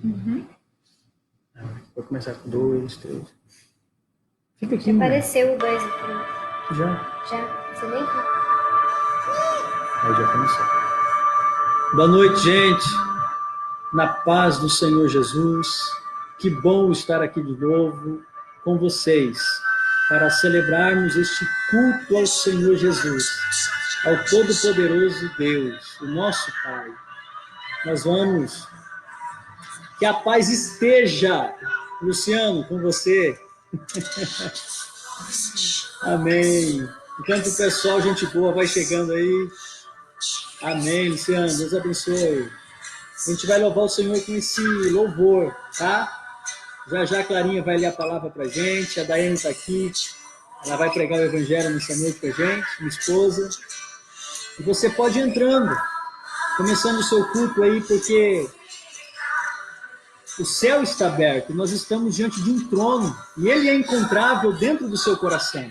Uhum. Vou começar com 2, 3. Fica aqui, mano. Apareceu o 2 aqui. Já? Já? Você nem viu? Aí já começou. Boa noite, gente. Na paz do Senhor Jesus. Que bom estar aqui de novo com vocês para celebrarmos este culto ao Senhor Jesus, ao Todo-Poderoso Deus, o nosso Pai. Nós vamos... Que a paz esteja, Luciano, com você. Amém. Enquanto o pessoal, gente boa, vai chegando aí. Amém, Luciano. Deus abençoe. A gente vai louvar o Senhor com esse louvor, tá? Já já a Clarinha vai ler a palavra pra gente. A Daiane tá aqui. Ela vai pregar o evangelho nessa noite pra gente, minha esposa. E você pode ir entrando, começando o seu culto aí, porque o céu está aberto. Nós estamos diante de um trono e ele é encontrável dentro do seu coração.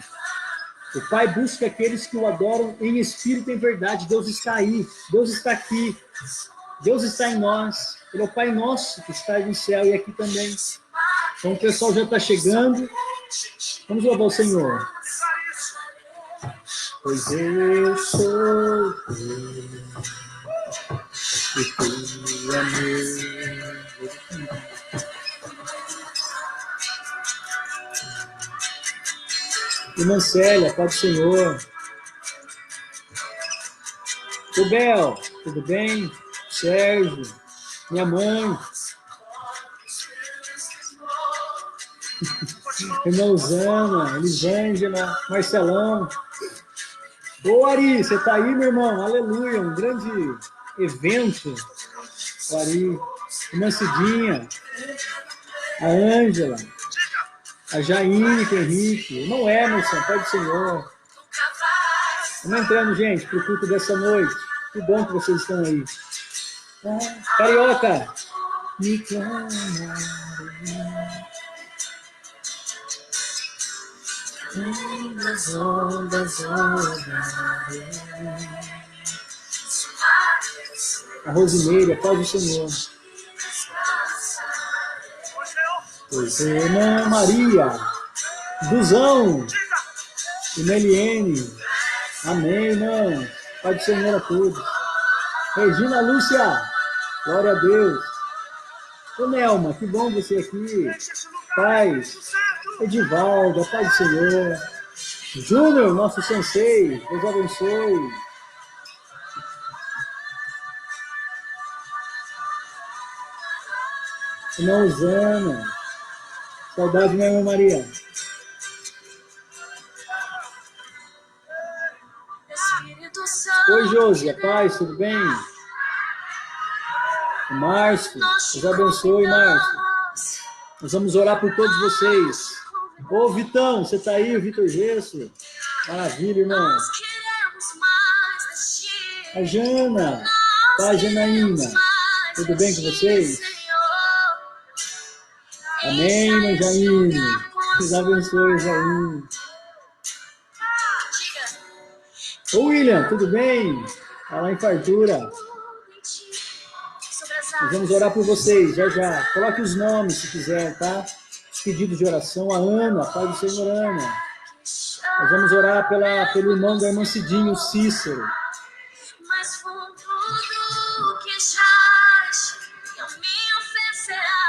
O Pai busca aqueles que o adoram em espírito e em verdade. Deus está aí, Deus está aqui, Deus está em nós. Ele é o Pai nosso que está no céu e aqui também. Então o pessoal já está chegando. Vamos louvar o Senhor. Pois eu sou teu, e tu é meu. Irmã Célia, Pai do Senhor. O Bel, tudo bem? Sérgio, minha mãe. Irmã Zana, Elisângela, Marcelão. Ô Ari, você tá aí, meu irmão? Aleluia, um grande evento. O Ari, Irmã Cidinha, a Ângela, a Jaine, com o Henrique, irmão Emerson, Pai do Senhor. Vamos entrando, gente, pro culto dessa noite. Que bom que vocês estão aí. Carioca, me clamarei. Nas ondas orarei. A Rosimeira, Pai do Senhor. Pois é, Irmã Maria, Duzão, Irmã Eliene. Amém, irmão. Pai do Senhor a todos. Regina Lúcia, glória a Deus. Ô Nelma, que bom você aqui. Paz. Edivaldo, a paz do Senhor. Júnior, nosso sensei, Deus abençoe. Irmã Usana, saudade, minha irmã Maria. Oi, Josi, a paz, tudo bem? O Márcio, Deus abençoe, Márcio. Nós vamos orar por todos vocês. Ô, Vitão, você tá aí, o Vitor Gesso? Maravilha, irmão. A Jana, tá, Janaína? Tudo bem com vocês? Amém, irmã Jaine. Deus abençoe, Jaine. Ô, William, tudo bem? Tá lá em fartura. Nós vamos orar por vocês, já já. Coloque os nomes, se quiser, tá? Os pedidos de oração. A Ana, Pai do Senhor Ana. Nós vamos orar pelo irmão da irmã Cidinha, o Cícero. Mas com tudo que jaz, não me oferecerá,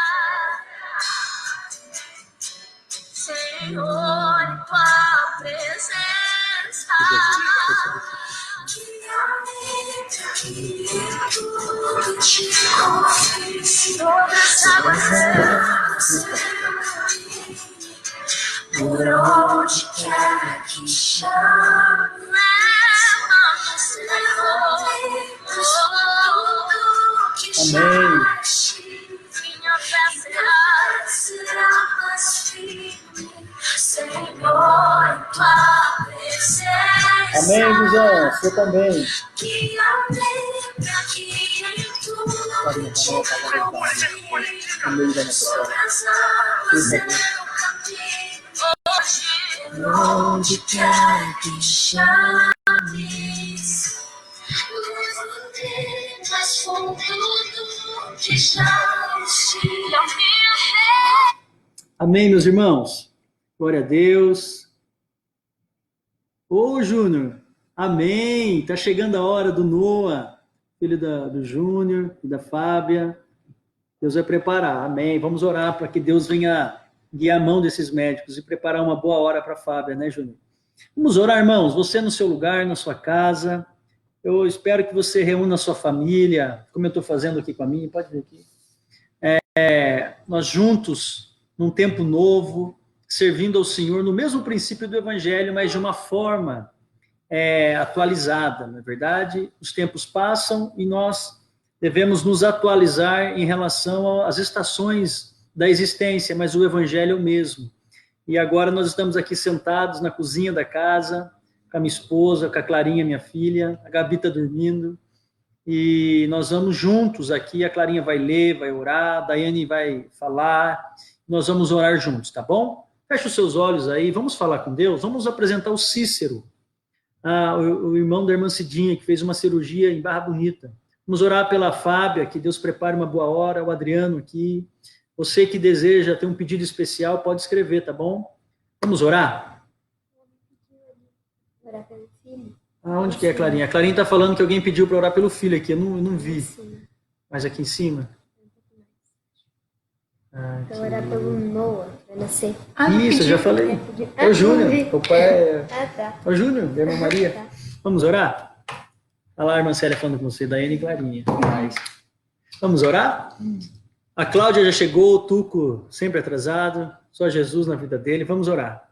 Senhor, tua presença. Todas as águas por onde quer que chame, leva-nos, Senhor. Amém. Minha fé será mais firme, Senhor, tua presença. Amém, Guzão, você também. Que alegra que em tua onde quer que chames, mas com tudo que chames. Amém, meus irmãos? Glória a Deus. Ô, Júnior, amém. Tá chegando a hora do Noah, filho do Júnior e da Fábia. Deus vai preparar, amém. Vamos orar para que Deus venha guiar a mão desses médicos e preparar uma boa hora para a Fábia, né, Júnior? Vamos orar, irmãos. Você no seu lugar, na sua casa. Eu espero que você reúna a sua família, como eu estou fazendo aqui com a minha. Pode vir aqui. Nós juntos, num tempo novo, servindo ao Senhor no mesmo princípio do Evangelho, mas de uma forma atualizada, não é verdade? Os tempos passam e nós devemos nos atualizar em relação às estações da existência, mas o Evangelho é o mesmo. E agora nós estamos aqui sentados na cozinha da casa, com a minha esposa, com a Clarinha, minha filha, a Gabi está dormindo, e nós vamos juntos aqui, a Clarinha vai ler, vai orar, a Daiane vai falar, nós vamos orar juntos, tá bom? Feche os seus olhos aí, vamos falar com Deus, vamos apresentar o Cícero, o irmão da irmã Cidinha, que fez uma cirurgia em Barra Bonita. Vamos orar pela Fábia, que Deus prepare uma boa hora, o Adriano aqui. Você que deseja ter um pedido especial, pode escrever, tá bom? Vamos orar? Orar pelo filho. Onde que é a Clarinha? A Clarinha está falando que alguém pediu para orar pelo filho aqui, eu não vi. Mas aqui em cima? Então orar pelo Noah, vai nascer. Isso, eu já falei. Ô, Júnior, o pai tá. Ô, Júnior, da irmã Maria. Tá. Vamos orar? Olha lá a irmã Célia falando com você, Daiane e Clarinha. Vamos orar? A Cláudia já chegou, o Tuco sempre atrasado, só Jesus na vida dele. Vamos orar.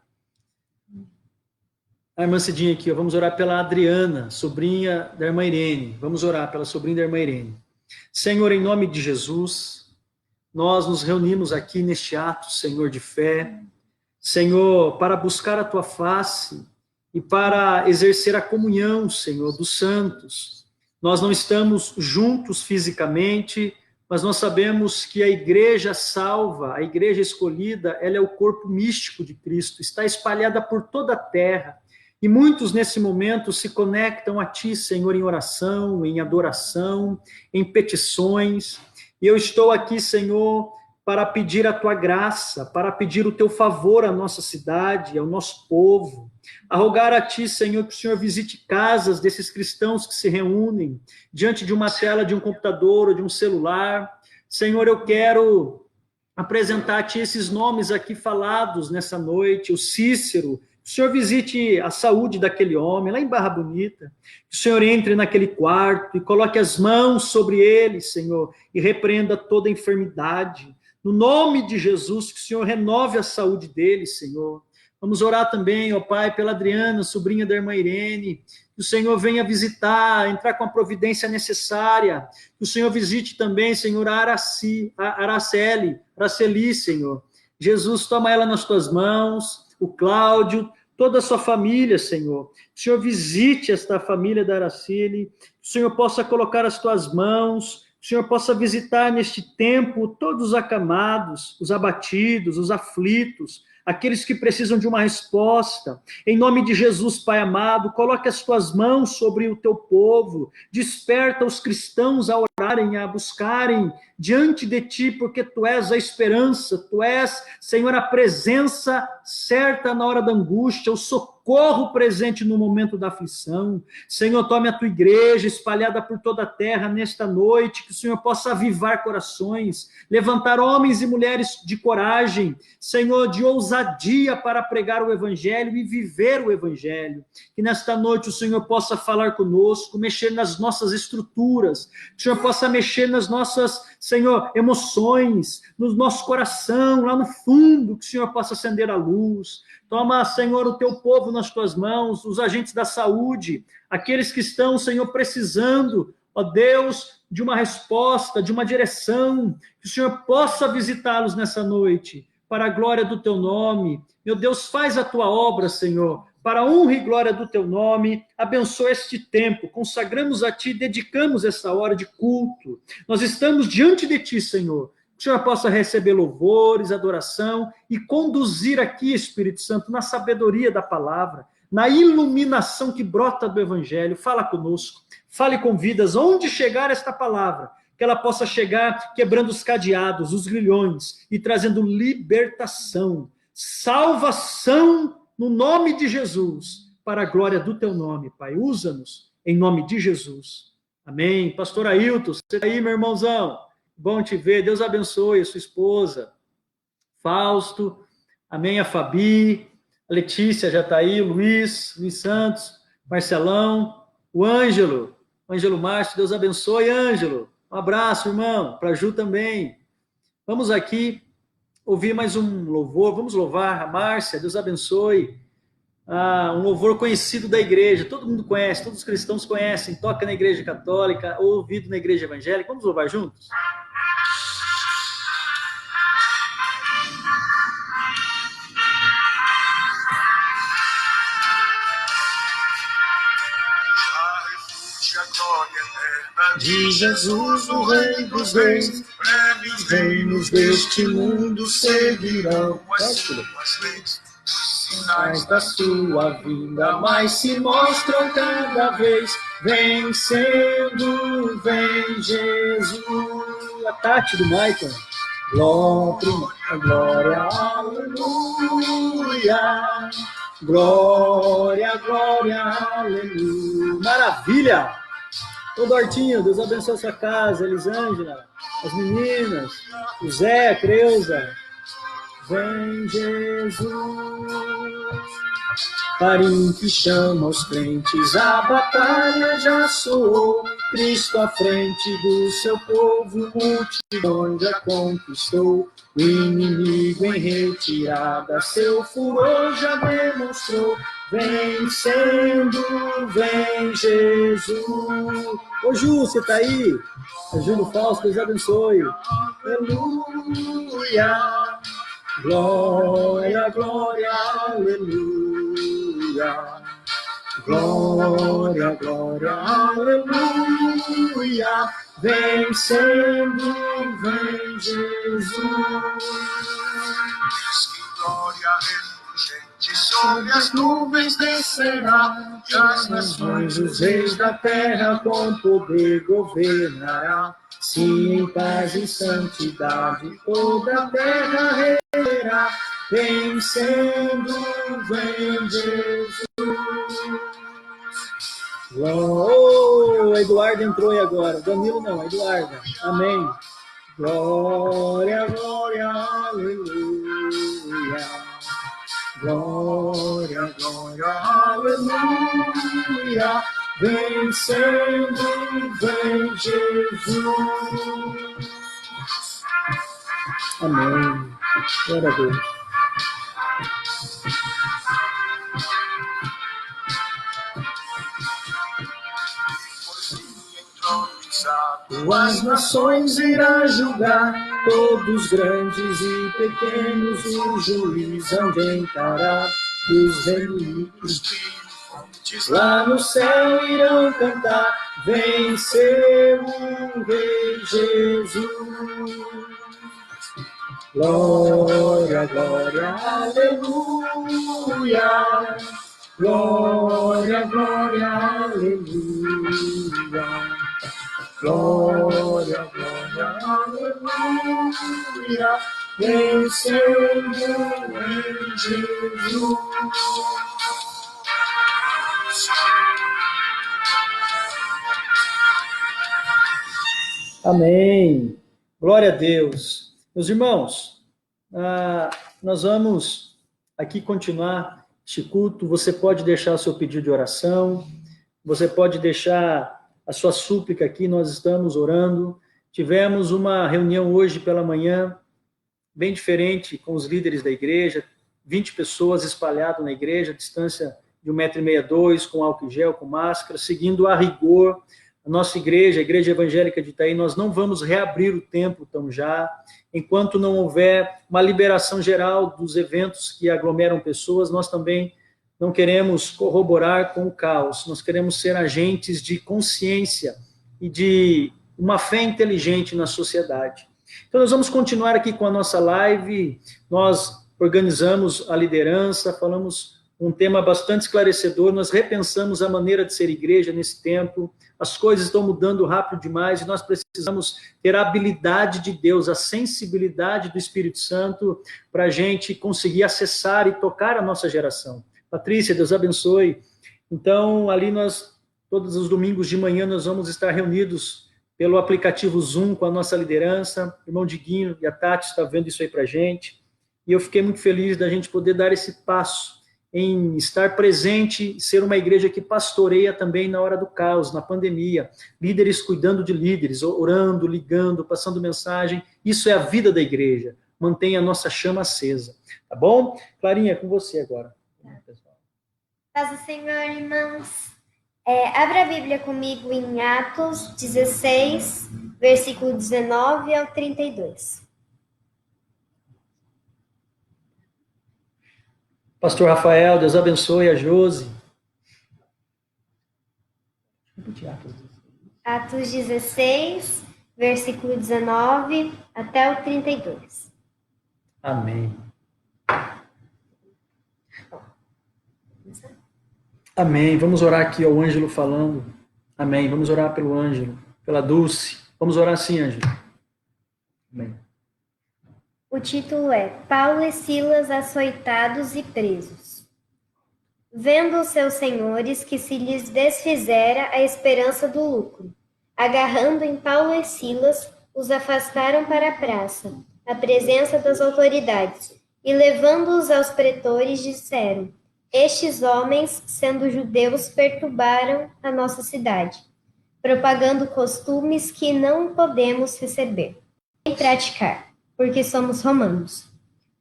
A irmã Cidinha aqui, ó, vamos orar pela Adriana, sobrinha da irmã Irene. Vamos orar pela sobrinha da irmã Irene. Senhor, em nome de Jesus, nós nos reunimos aqui neste ato, Senhor, de fé. Senhor, para buscar a tua face e para exercer a comunhão, Senhor, dos santos. Nós não estamos juntos fisicamente, mas nós sabemos que a igreja salva, a igreja escolhida, ela é o corpo místico de Cristo, está espalhada por toda a terra. E muitos nesse momento se conectam a Ti, Senhor, em oração, em adoração, em petições. E eu estou aqui, Senhor, para pedir a Tua graça, para pedir o Teu favor à nossa cidade, ao nosso povo. A rogar a Ti, Senhor, que o Senhor visite casas desses cristãos que se reúnem diante de uma tela de um computador ou de um celular. Senhor, eu quero apresentar a Ti esses nomes aqui falados nessa noite, o Cícero. Que o Senhor visite a saúde daquele homem lá em Barra Bonita, que o Senhor entre naquele quarto e coloque as mãos sobre ele, Senhor, e repreenda toda enfermidade. No nome de Jesus, que o Senhor renove a saúde dele, Senhor. Vamos orar também, ó Pai, pela Adriana, sobrinha da irmã Irene, que o Senhor venha visitar, entrar com a providência necessária, que o Senhor visite também, Senhor, a Araceli, Senhor. Jesus, toma ela nas tuas mãos, o Cláudio, toda a sua família, Senhor. Que o Senhor visite esta família da Araceli, que o Senhor possa colocar as tuas mãos, que o Senhor possa visitar neste tempo todos os acamados, os abatidos, os aflitos, aqueles que precisam de uma resposta. Em nome de Jesus, Pai amado, coloque as tuas mãos sobre o teu povo, desperta os cristãos a orarem, a buscarem diante de ti, porque tu és a esperança, tu és, Senhor, a presença certa na hora da angústia, o socorro presente no momento da aflição. Senhor, tome a tua igreja espalhada por toda a terra nesta noite, que o Senhor possa avivar corações, levantar homens e mulheres de coragem, Senhor, de ousadia para pregar o evangelho e viver o evangelho. Que nesta noite o Senhor possa falar conosco, mexer nas nossas estruturas, que o Senhor possa mexer nas nossas, Senhor, emoções, no nosso coração, lá no fundo, que o Senhor possa acender a luz. Toma, Senhor, o teu povo nas tuas mãos, os agentes da saúde, aqueles que estão, Senhor, precisando, ó Deus, de uma resposta, de uma direção, que o Senhor possa visitá-los nessa noite, para a glória do teu nome. Meu Deus, faz a tua obra, Senhor, para a honra e glória do teu nome, abençoa este tempo, consagramos a ti, dedicamos essa hora de culto. Nós estamos diante de ti, Senhor, que o Senhor possa receber louvores, adoração e conduzir aqui, Espírito Santo, na sabedoria da palavra, na iluminação que brota do Evangelho. Fala conosco, fale com vidas, onde chegar esta palavra, que ela possa chegar quebrando os cadeados, os grilhões e trazendo libertação, salvação no nome de Jesus, para a glória do teu nome, Pai. Usa-nos em nome de Jesus. Amém. Pastor Ailton, você está aí, meu irmãozão? Bom te ver. Deus abençoe a sua esposa. Fausto, amém, a Fabi, a Letícia já está aí, Luiz Santos, Marcelão, o Ângelo Márcio, Deus abençoe, Ângelo. Um abraço, irmão, para a Ju também. Vamos aqui ouvir mais um louvor, vamos louvar a Márcia, Deus abençoe. Um louvor conhecido da igreja, todo mundo conhece, todos os cristãos conhecem, toca na igreja católica, ouvido na igreja evangélica. Vamos louvar juntos? De Jesus, o Rei dos Reis, breves reinos deste mundo seguirão as suas leis. Os sinais da sua vinda mais se mostram cada vez, vencendo, vem Jesus. A Tati do Michael. Glória, aleluia. Glória, glória, aleluia. Maravilha! Ô Dortinho, Deus abençoe a sua casa, Elisângela, as meninas, o Zé, a Creuza. Vem Jesus, carinho que chama os crentes, a batalha já soou. Cristo à frente do seu povo, multidão já conquistou. O inimigo em retirada, seu furor já demonstrou. Vencendo, vem Jesus. Ô Ju, você tá aí? É Júlio Fausto, Deus abençoe. Aleluia. Glória, glória, aleluia. Glória, glória, aleluia. Vencendo, vem Jesus. Que glória refulgente sobre as nuvens descerá, e as nações, os reis da terra com poder governará. Se em paz e santidade toda a terra regerá, vencendo, vem Jesus. Oh, Eduardo entrou aí agora. Danilo não, Eduardo. Amém. Glória, glória, aleluia. Glória, glória, aleluia. Vencendo, vem Jesus. Amém. Glória a Deus. As nações irá julgar, todos grandes e pequenos, o juiz onde entrará. Os inimigos lá no céu irão cantar, venceu o Rei Jesus. Glória, glória, aleluia. Glória, glória, aleluia. Glória, glória, aleluia. Vencendo em Jesus. Amém. Glória a Deus. Meus irmãos, nós vamos aqui continuar este culto. Você pode deixar o seu pedido de oração, você pode deixar a sua súplica aqui, nós estamos orando. Tivemos uma reunião hoje pela manhã, bem diferente, com os líderes da igreja, 20 pessoas espalhadas na igreja, a distância de 1,62 m, com álcool em gel, com máscara, seguindo a rigor. A nossa igreja, a Igreja Evangélica de Itaí, nós não vamos reabrir o templo tão já, enquanto não houver uma liberação geral dos eventos que aglomeram pessoas. Nós também não queremos corroborar com o caos, nós queremos ser agentes de consciência e de uma fé inteligente na sociedade. Então nós vamos continuar aqui com a nossa live, nós organizamos a liderança, falamos um tema bastante esclarecedor. Nós repensamos a maneira de ser igreja nesse tempo. As coisas estão mudando rápido demais e nós precisamos ter a habilidade de Deus, a sensibilidade do Espírito Santo para a gente conseguir acessar e tocar a nossa geração. Patrícia, Deus abençoe. Então, ali todos os domingos de manhã, nós vamos estar reunidos pelo aplicativo Zoom com a nossa liderança. O irmão Diguinho e a Tati estão vendo isso aí para a gente. E eu fiquei muito feliz da gente poder dar esse passo em estar presente, ser uma igreja que pastoreia também na hora do caos, na pandemia, líderes cuidando de líderes, orando, ligando, passando mensagem. Isso é a vida da igreja. Mantenha a nossa chama acesa, tá bom? Clarinha, com você agora. Paz do Senhor, irmãos. Abra a Bíblia comigo em Atos 16, versículo 19 ao 32. Pastor Rafael, Deus abençoe a Josi. Atos 16, versículo 19 até o 32. Amém. Amém. Vamos orar aqui ao Ângelo falando. Amém. Vamos orar pelo Ângelo, pela Dulce. Vamos orar assim, Ângelo. Amém. O título é Paulo e Silas açoitados e presos. Vendo os seus senhores que se lhes desfizera a esperança do lucro, agarrando em Paulo e Silas, os afastaram para a praça, à presença das autoridades, e levando-os aos pretores, disseram: Estes homens, sendo judeus, perturbaram a nossa cidade, propagando costumes que não podemos receber nem praticar, porque somos romanos.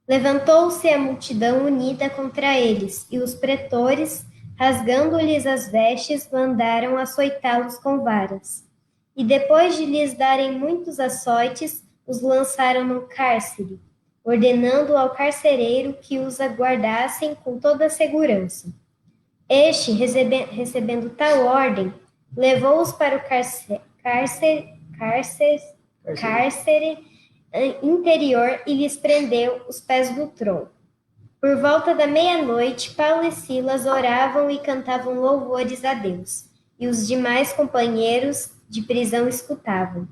Levantou-se a multidão unida contra eles, e os pretores, rasgando-lhes as vestes, mandaram açoitá-los com varas. E depois de lhes darem muitos açoites, os lançaram no cárcere, ordenando ao carcereiro que os aguardassem com toda a segurança. Este, recebendo tal ordem, levou-os para o cárcere interior e lhes prendeu os pés do tronco. Por volta da meia-noite, Paulo e Silas oravam e cantavam louvores a Deus, e os demais companheiros de prisão escutavam.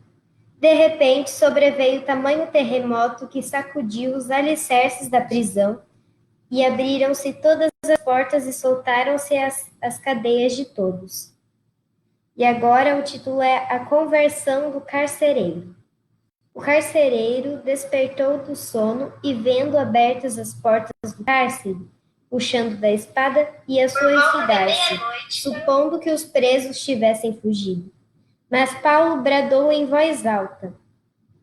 De repente, sobreveio tamanho terremoto que sacudiu os alicerces da prisão, e abriram-se todas as portas e soltaram-se as cadeias de todos. E agora o título é A Conversão do Carcereiro. O carcereiro despertou do sono e, vendo abertas as portas do cárcere, puxando da espada, ia suicidar-se, supondo que os presos tivessem fugido. Mas Paulo bradou em voz alta: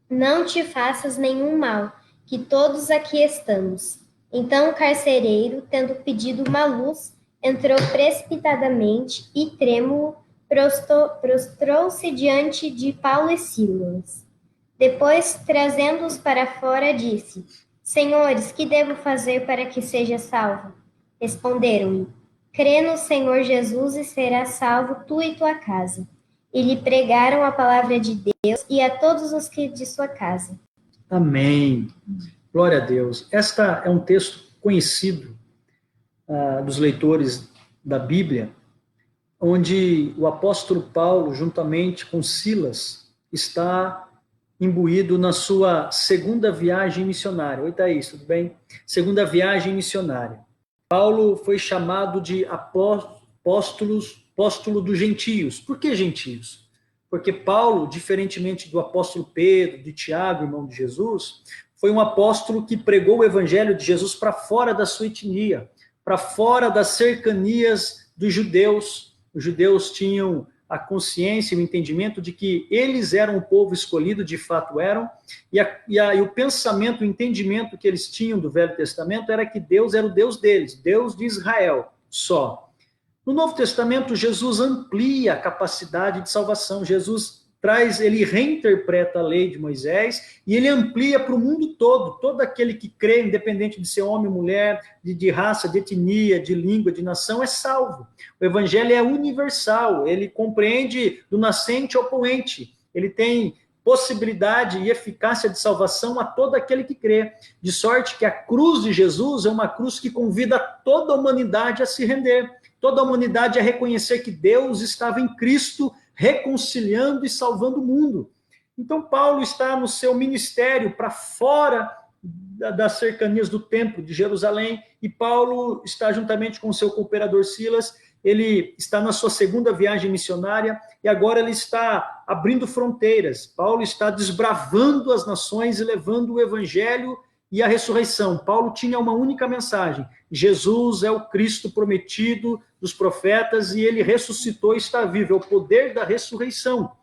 Não te faças nenhum mal, que todos aqui estamos. Então o carcereiro, tendo pedido uma luz, entrou precipitadamente e, trêmulo, prostrou-se diante de Paulo e Silas. Depois, trazendo-os para fora, disse: Senhores, que devo fazer para que seja salvo? Responderam-lhe: Crê no Senhor Jesus e serás salvo tu e tua casa. E lhe pregaram a palavra de Deus e a todos os que de sua casa. Amém. Glória a Deus. Esta é um texto conhecido dos leitores da Bíblia, onde o apóstolo Paulo, juntamente com Silas, está imbuído na sua segunda viagem missionária. Oi, Thaís, tudo bem? Segunda viagem missionária. Paulo foi chamado de apóstolo dos gentios. Por que gentios? Porque Paulo, diferentemente do apóstolo Pedro, de Tiago, irmão de Jesus, foi um apóstolo que pregou o evangelho de Jesus para fora da sua etnia, para fora das cercanias dos judeus. Os judeus tinham a consciência e o entendimento de que eles eram o povo escolhido, de fato eram, e o pensamento, o entendimento que eles tinham do Velho Testamento era que Deus era o Deus deles, Deus de Israel só. No Novo Testamento, Jesus amplia a capacidade de salvação. Jesus ele reinterpreta a lei de Moisés e ele amplia para o mundo todo aquele que crê, independente de ser homem ou mulher, de raça, de etnia, de língua, de nação, é salvo. O evangelho é universal, ele compreende do nascente ao poente, ele tem possibilidade e eficácia de salvação a todo aquele que crê, de sorte que a cruz de Jesus é uma cruz que convida toda a humanidade a se render, toda a humanidade a reconhecer que Deus estava em Cristo, reconciliando e salvando o mundo. Então Paulo está no seu ministério para fora das cercanias do templo de Jerusalém, e Paulo está juntamente com o seu cooperador Silas. Ele está na sua segunda viagem missionária e agora ele está abrindo fronteiras. Paulo está desbravando as nações e levando o evangelho e a ressurreição. Paulo tinha uma única mensagem: Jesus é o Cristo prometido dos profetas e ele ressuscitou e está vivo, é o poder da ressurreição.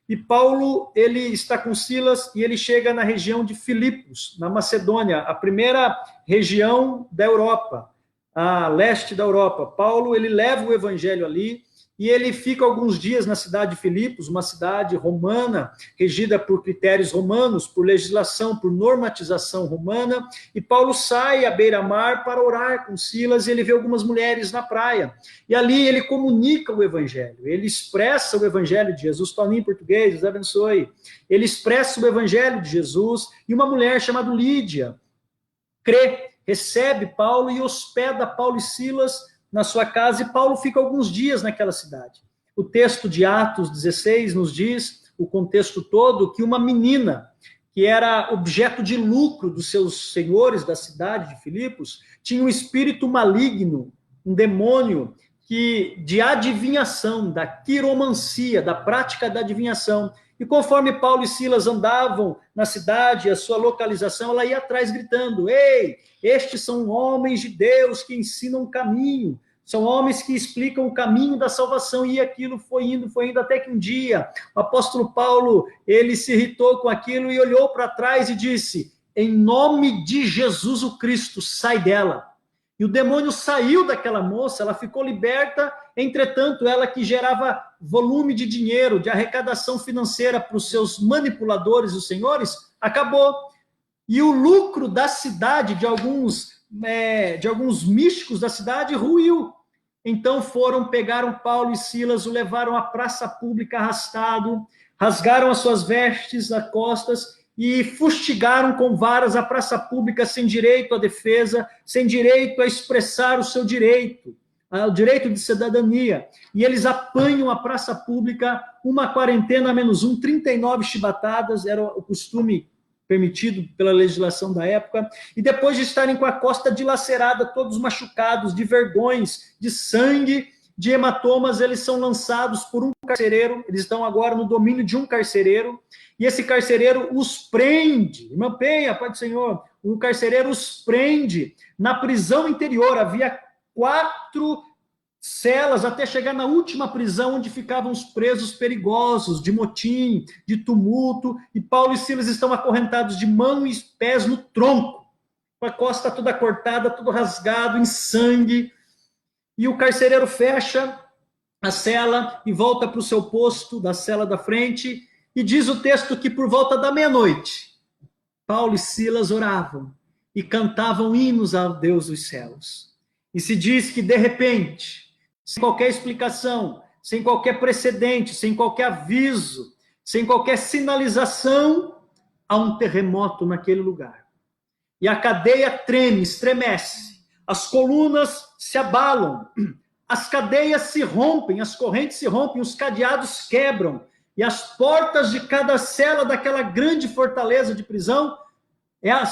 E Paulo, ele está com Silas e ele chega na região de Filipos, na Macedônia, a primeira região da Europa, a leste da Europa. Paulo, ele leva o evangelho ali e ele fica alguns dias na cidade de Filipos, uma cidade romana, regida por critérios romanos, por legislação, por normatização romana, e Paulo sai à beira-mar para orar com Silas, e ele vê algumas mulheres na praia, e ali ele comunica o evangelho, ele expressa o evangelho de Jesus. Toninho em português, Deus abençoe. Ele expressa o evangelho de Jesus, e uma mulher chamada Lídia crê, recebe Paulo e hospeda Paulo e Silas na sua casa, e Paulo fica alguns dias naquela cidade. O texto de Atos 16 nos diz, o contexto todo, que uma menina, que era objeto de lucro dos seus senhores da cidade de Filipos, tinha um espírito maligno, um demônio, de adivinhação, da quiromancia, da prática da adivinhação. E conforme Paulo e Silas andavam na cidade, a sua localização, ela ia atrás gritando: ei, estes são homens de Deus que ensinam o caminho, são homens que explicam o caminho da salvação. E aquilo foi indo, até que um dia o apóstolo Paulo, ele se irritou com aquilo e olhou para trás e disse: em nome de Jesus o Cristo, sai dela. E o demônio saiu daquela moça, ela ficou liberta. Entretanto, ela que gerava volume de dinheiro, de arrecadação financeira para os seus manipuladores, os senhores, acabou. E o lucro da cidade, de alguns místicos da cidade, ruiu. Então pegaram Paulo e Silas, o levaram à praça pública arrastado, rasgaram as suas vestes a costas e fustigaram com varas a praça pública, sem direito à defesa, sem direito a expressar o seu direito, o direito de cidadania. E eles apanham a praça pública, uma quarentena menos 1, 39 chibatadas, era o costume permitido pela legislação da época, e depois de estarem com a costa dilacerada, todos machucados, de vergões, de sangue, de hematomas, eles são lançados por um carcereiro. Eles estão agora no domínio de um carcereiro, e esse carcereiro os prende. Irmã Penha, Pai do Senhor, o carcereiro os prende na prisão interior. Havia 4 celas até chegar na última prisão, onde ficavam os presos perigosos, de motim, de tumulto, e Paulo e Silas estão acorrentados de mãos e pés no tronco, com a costa toda cortada, tudo rasgado, em sangue. E o carcereiro fecha a cela e volta para o seu posto da cela da frente, e diz o texto que por volta da meia-noite, Paulo e Silas oravam e cantavam hinos ao Deus dos céus. E se diz que, de repente, sem qualquer explicação, sem qualquer precedente, sem qualquer aviso, sem qualquer sinalização, há um terremoto naquele lugar. E a cadeia treme, estremece, as colunas se abalam, as cadeias se rompem, as correntes se rompem, os cadeados quebram, e as portas de cada cela daquela grande fortaleza de prisão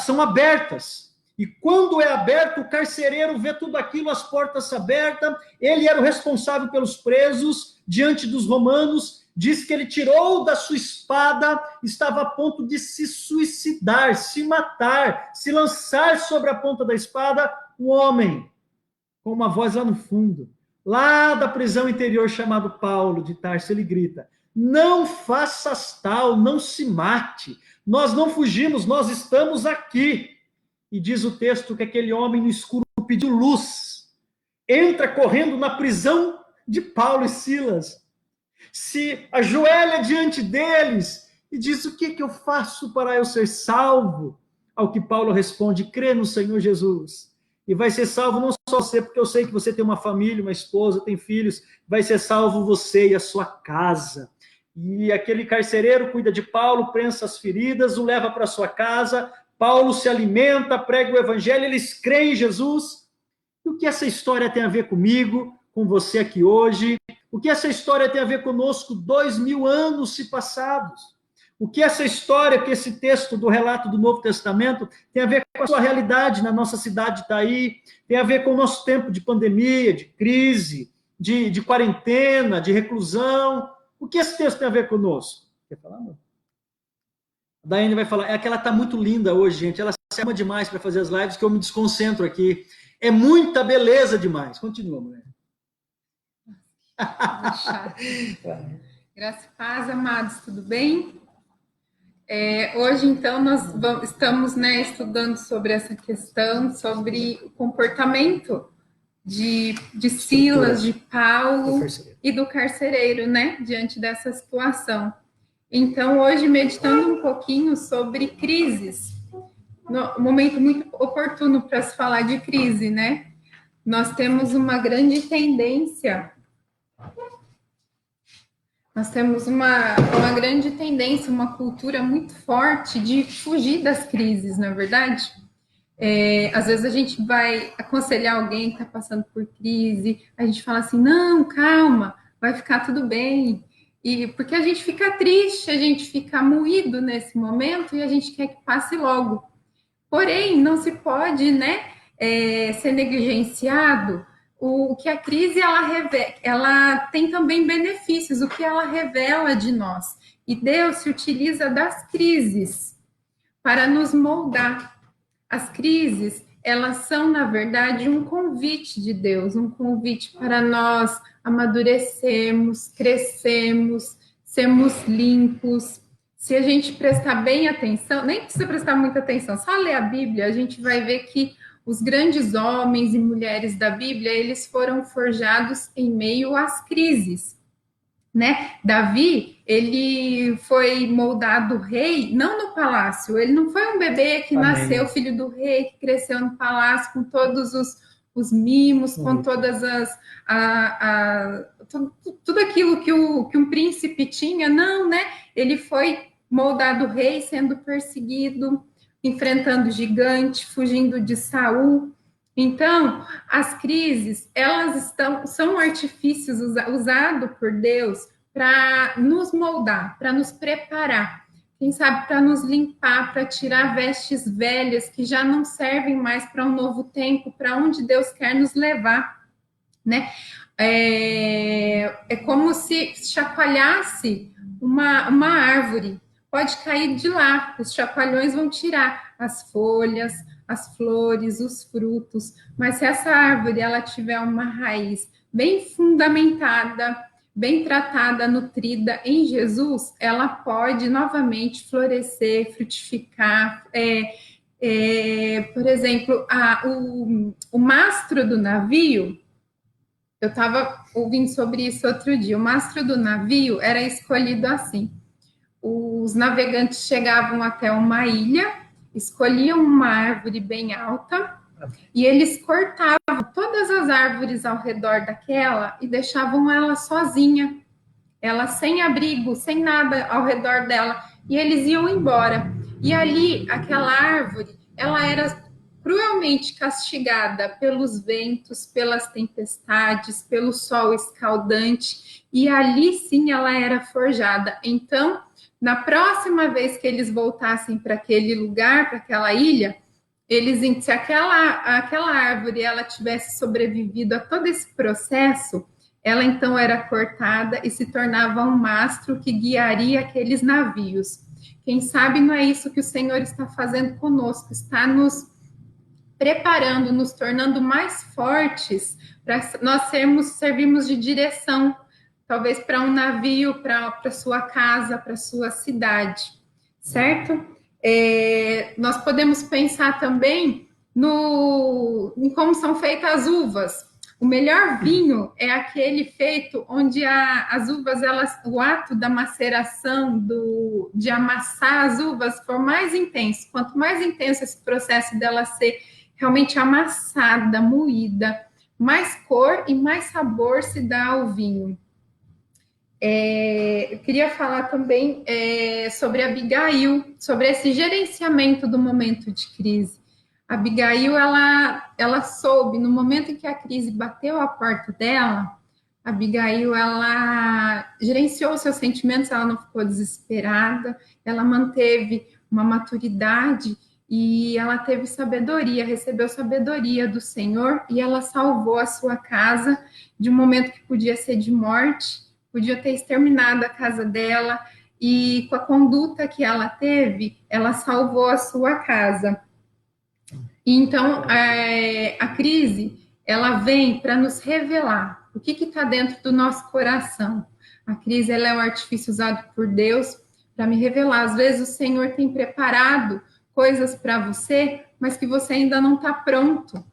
são abertas. E quando é aberto, o carcereiro vê tudo aquilo, as portas abertas. Ele era o responsável pelos presos diante dos romanos. Diz que ele tirou da sua espada, estava a ponto de se suicidar, se matar, se lançar sobre a ponta da espada. Um homem, com uma voz lá no fundo, lá da prisão interior, chamado Paulo de Tarso, ele grita: não faças tal, não se mate. Nós não fugimos, nós estamos aqui. E diz o texto que aquele homem no escuro pediu luz, entra correndo na prisão de Paulo e Silas, se ajoelha diante deles e diz: o que eu faço para eu ser salvo? Ao que Paulo responde: crê no Senhor Jesus, e vai ser salvo não só você, porque eu sei que você tem uma família, uma esposa, tem filhos, vai ser salvo você e a sua casa. e aquele carcereiro cuida de Paulo, prensa as feridas, o leva para sua casa, Paulo se alimenta, prega o evangelho, eles creem em Jesus. E o que essa história tem a ver comigo, com você aqui hoje? O que essa história tem a ver conosco 2000 anos se passados? O que essa história, que esse texto do relato do Novo Testamento tem a ver com a sua realidade na nossa cidade está aí, tem a ver com o nosso tempo de pandemia, de crise, de quarentena, de reclusão. O que esse texto tem a ver conosco? Quer falar, amor? A Daiane vai falar, é que ela está muito linda hoje, gente, ela se ama demais para fazer as lives, que eu me desconcentro aqui. É muita beleza demais. Continua, mulher. Graça e paz, amados, tudo bem? Hoje, então, nós estamos estudando sobre essa questão, sobre o comportamento de Silas, de Paulo e do carcereiro, diante dessa situação. Então, hoje, meditando um pouquinho sobre crises, um momento muito oportuno para se falar de crise, Nós temos uma grande tendência... Nós temos uma grande tendência, uma cultura muito forte de fugir das crises, não é verdade? Às vezes a gente vai aconselhar alguém que está passando por crise, a gente fala assim, não, calma, vai ficar tudo bem. E porque a gente fica triste, a gente fica moído nesse momento e a gente quer que passe logo. Porém, não se pode, ser negligenciado o que a crise ela tem também benefícios, o que ela revela de nós. E Deus se utiliza das crises para nos moldar. As crises, elas são, na verdade, um convite de Deus, um convite para nós amadurecermos, crescermos, sermos limpos. Se a gente prestar bem atenção, nem precisa prestar muita atenção, só ler a Bíblia, a gente vai ver que os grandes homens e mulheres da Bíblia, eles foram forjados em meio às crises, Davi, ele foi moldado rei, não no palácio, ele não foi um bebê que nasceu filho do rei, que cresceu no palácio com todos os mimos, com todas tudo aquilo que um príncipe tinha, não, Ele foi moldado rei, sendo perseguido, enfrentando gigante, fugindo de Saul. Então, as crises, elas são artifícios usados por Deus para nos moldar, para nos preparar, quem sabe para nos limpar, para tirar vestes velhas que já não servem mais para um novo tempo, para onde Deus quer nos levar, É como se chacoalhasse uma árvore. Pode cair de lá, os chacoalhões vão tirar as folhas, as flores, os frutos, mas se essa árvore ela tiver uma raiz bem fundamentada, bem tratada, nutrida em Jesus, ela pode novamente florescer, frutificar. Por exemplo, o mastro do navio, eu estava ouvindo sobre isso outro dia, o mastro do navio era escolhido assim. Os navegantes chegavam até uma ilha, escolhiam uma árvore bem alta e eles cortavam todas as árvores ao redor daquela e deixavam ela sozinha, ela sem abrigo, sem nada ao redor dela, e eles iam embora. E ali, aquela árvore, ela era cruelmente castigada pelos ventos, pelas tempestades, pelo sol escaldante, e ali sim ela era forjada. Então, na próxima vez que eles voltassem para aquele lugar, para aquela ilha, se aquela árvore ela tivesse sobrevivido a todo esse processo, ela então era cortada e se tornava um mastro que guiaria aqueles navios. Quem sabe não é isso que o Senhor está fazendo conosco, está nos preparando, nos tornando mais fortes para nós servirmos de direção, talvez para um navio, para sua casa, para sua cidade, certo? Nós podemos pensar também em como são feitas as uvas. O melhor vinho é aquele feito onde as uvas, o ato da maceração, de amassar as uvas for mais intenso. Quanto mais intenso esse processo dela ser realmente amassada, moída, mais cor e mais sabor se dá ao vinho. Eu queria falar também sobre Abigail, sobre esse gerenciamento do momento de crise. Abigail, ela soube, no momento em que a crise bateu a porta dela, Abigail, ela gerenciou seus sentimentos, ela não ficou desesperada, ela manteve uma maturidade e ela teve sabedoria, recebeu sabedoria do Senhor e ela salvou a sua casa de um momento que podia ser de morte, podia ter exterminado a casa dela, e com a conduta que ela teve, ela salvou a sua casa. Então, a crise, ela vem para nos revelar o que está dentro do nosso coração. A crise, ela é um artifício usado por Deus para me revelar. Às vezes, o Senhor tem preparado coisas para você, mas que você ainda não está pronto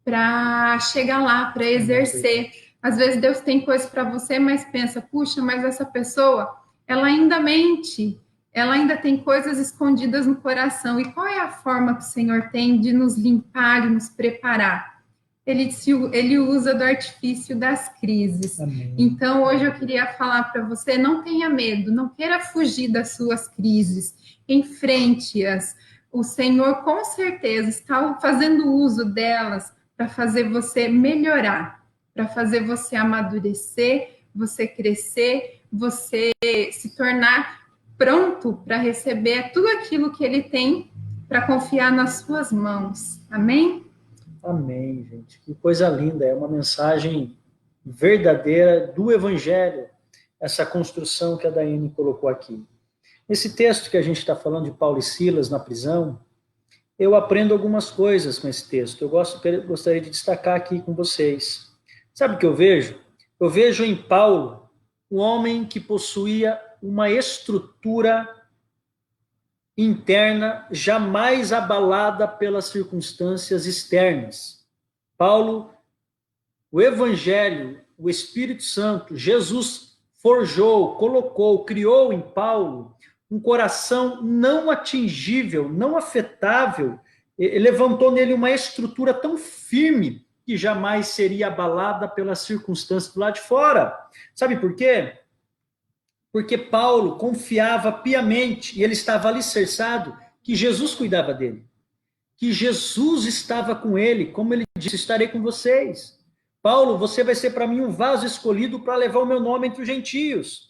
para chegar lá, para exercer. Às vezes, Deus tem coisas para você, mas pensa, puxa, mas essa pessoa, ela ainda mente, ela ainda tem coisas escondidas no coração. E qual é a forma que o Senhor tem de nos limpar e nos preparar? Ele usa do artifício das crises. Amém. Então, hoje eu queria falar para você, não tenha medo, não queira fugir das suas crises, enfrente-as. O Senhor, com certeza, está fazendo uso delas para fazer você melhorar, para fazer você amadurecer, você crescer, você se tornar pronto para receber tudo aquilo que Ele tem para confiar nas suas mãos. Amém? Amém, gente. Que coisa linda. É uma mensagem verdadeira do Evangelho, essa construção que a Daiane colocou aqui. Esse texto que a gente está falando de Paulo e Silas na prisão, eu aprendo algumas coisas com esse texto. Eu gostaria de destacar aqui com vocês. Sabe o que eu vejo? Eu vejo em Paulo um homem que possuía uma estrutura interna jamais abalada pelas circunstâncias externas. Paulo, o Evangelho, o Espírito Santo, Jesus forjou, colocou, criou em Paulo um coração não atingível, não afetável, levantou nele uma estrutura tão firme que jamais seria abalada pelas circunstâncias do lado de fora. Sabe por quê? Porque Paulo confiava piamente, e ele estava alicerçado, que Jesus cuidava dele, que Jesus estava com ele, como ele disse, estarei com vocês. Paulo, você vai ser para mim um vaso escolhido para levar o meu nome entre os gentios.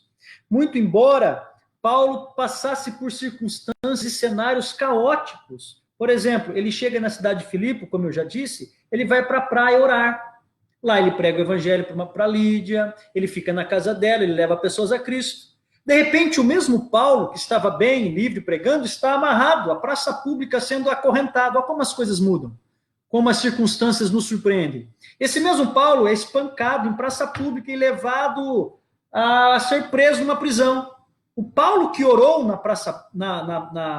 Muito embora Paulo passasse por circunstâncias e cenários caóticos. Por exemplo, ele chega na cidade de Filipe, como eu já disse, ele vai para a praia orar. Lá ele prega o evangelho para Lídia, ele fica na casa dela, ele leva pessoas a Cristo. De repente, o mesmo Paulo, que estava bem, livre, pregando, está amarrado, a praça pública sendo acorrentado. Olha como as coisas mudam, como as circunstâncias nos surpreendem. Esse mesmo Paulo é espancado em praça pública e levado a ser preso numa prisão. O Paulo que orou na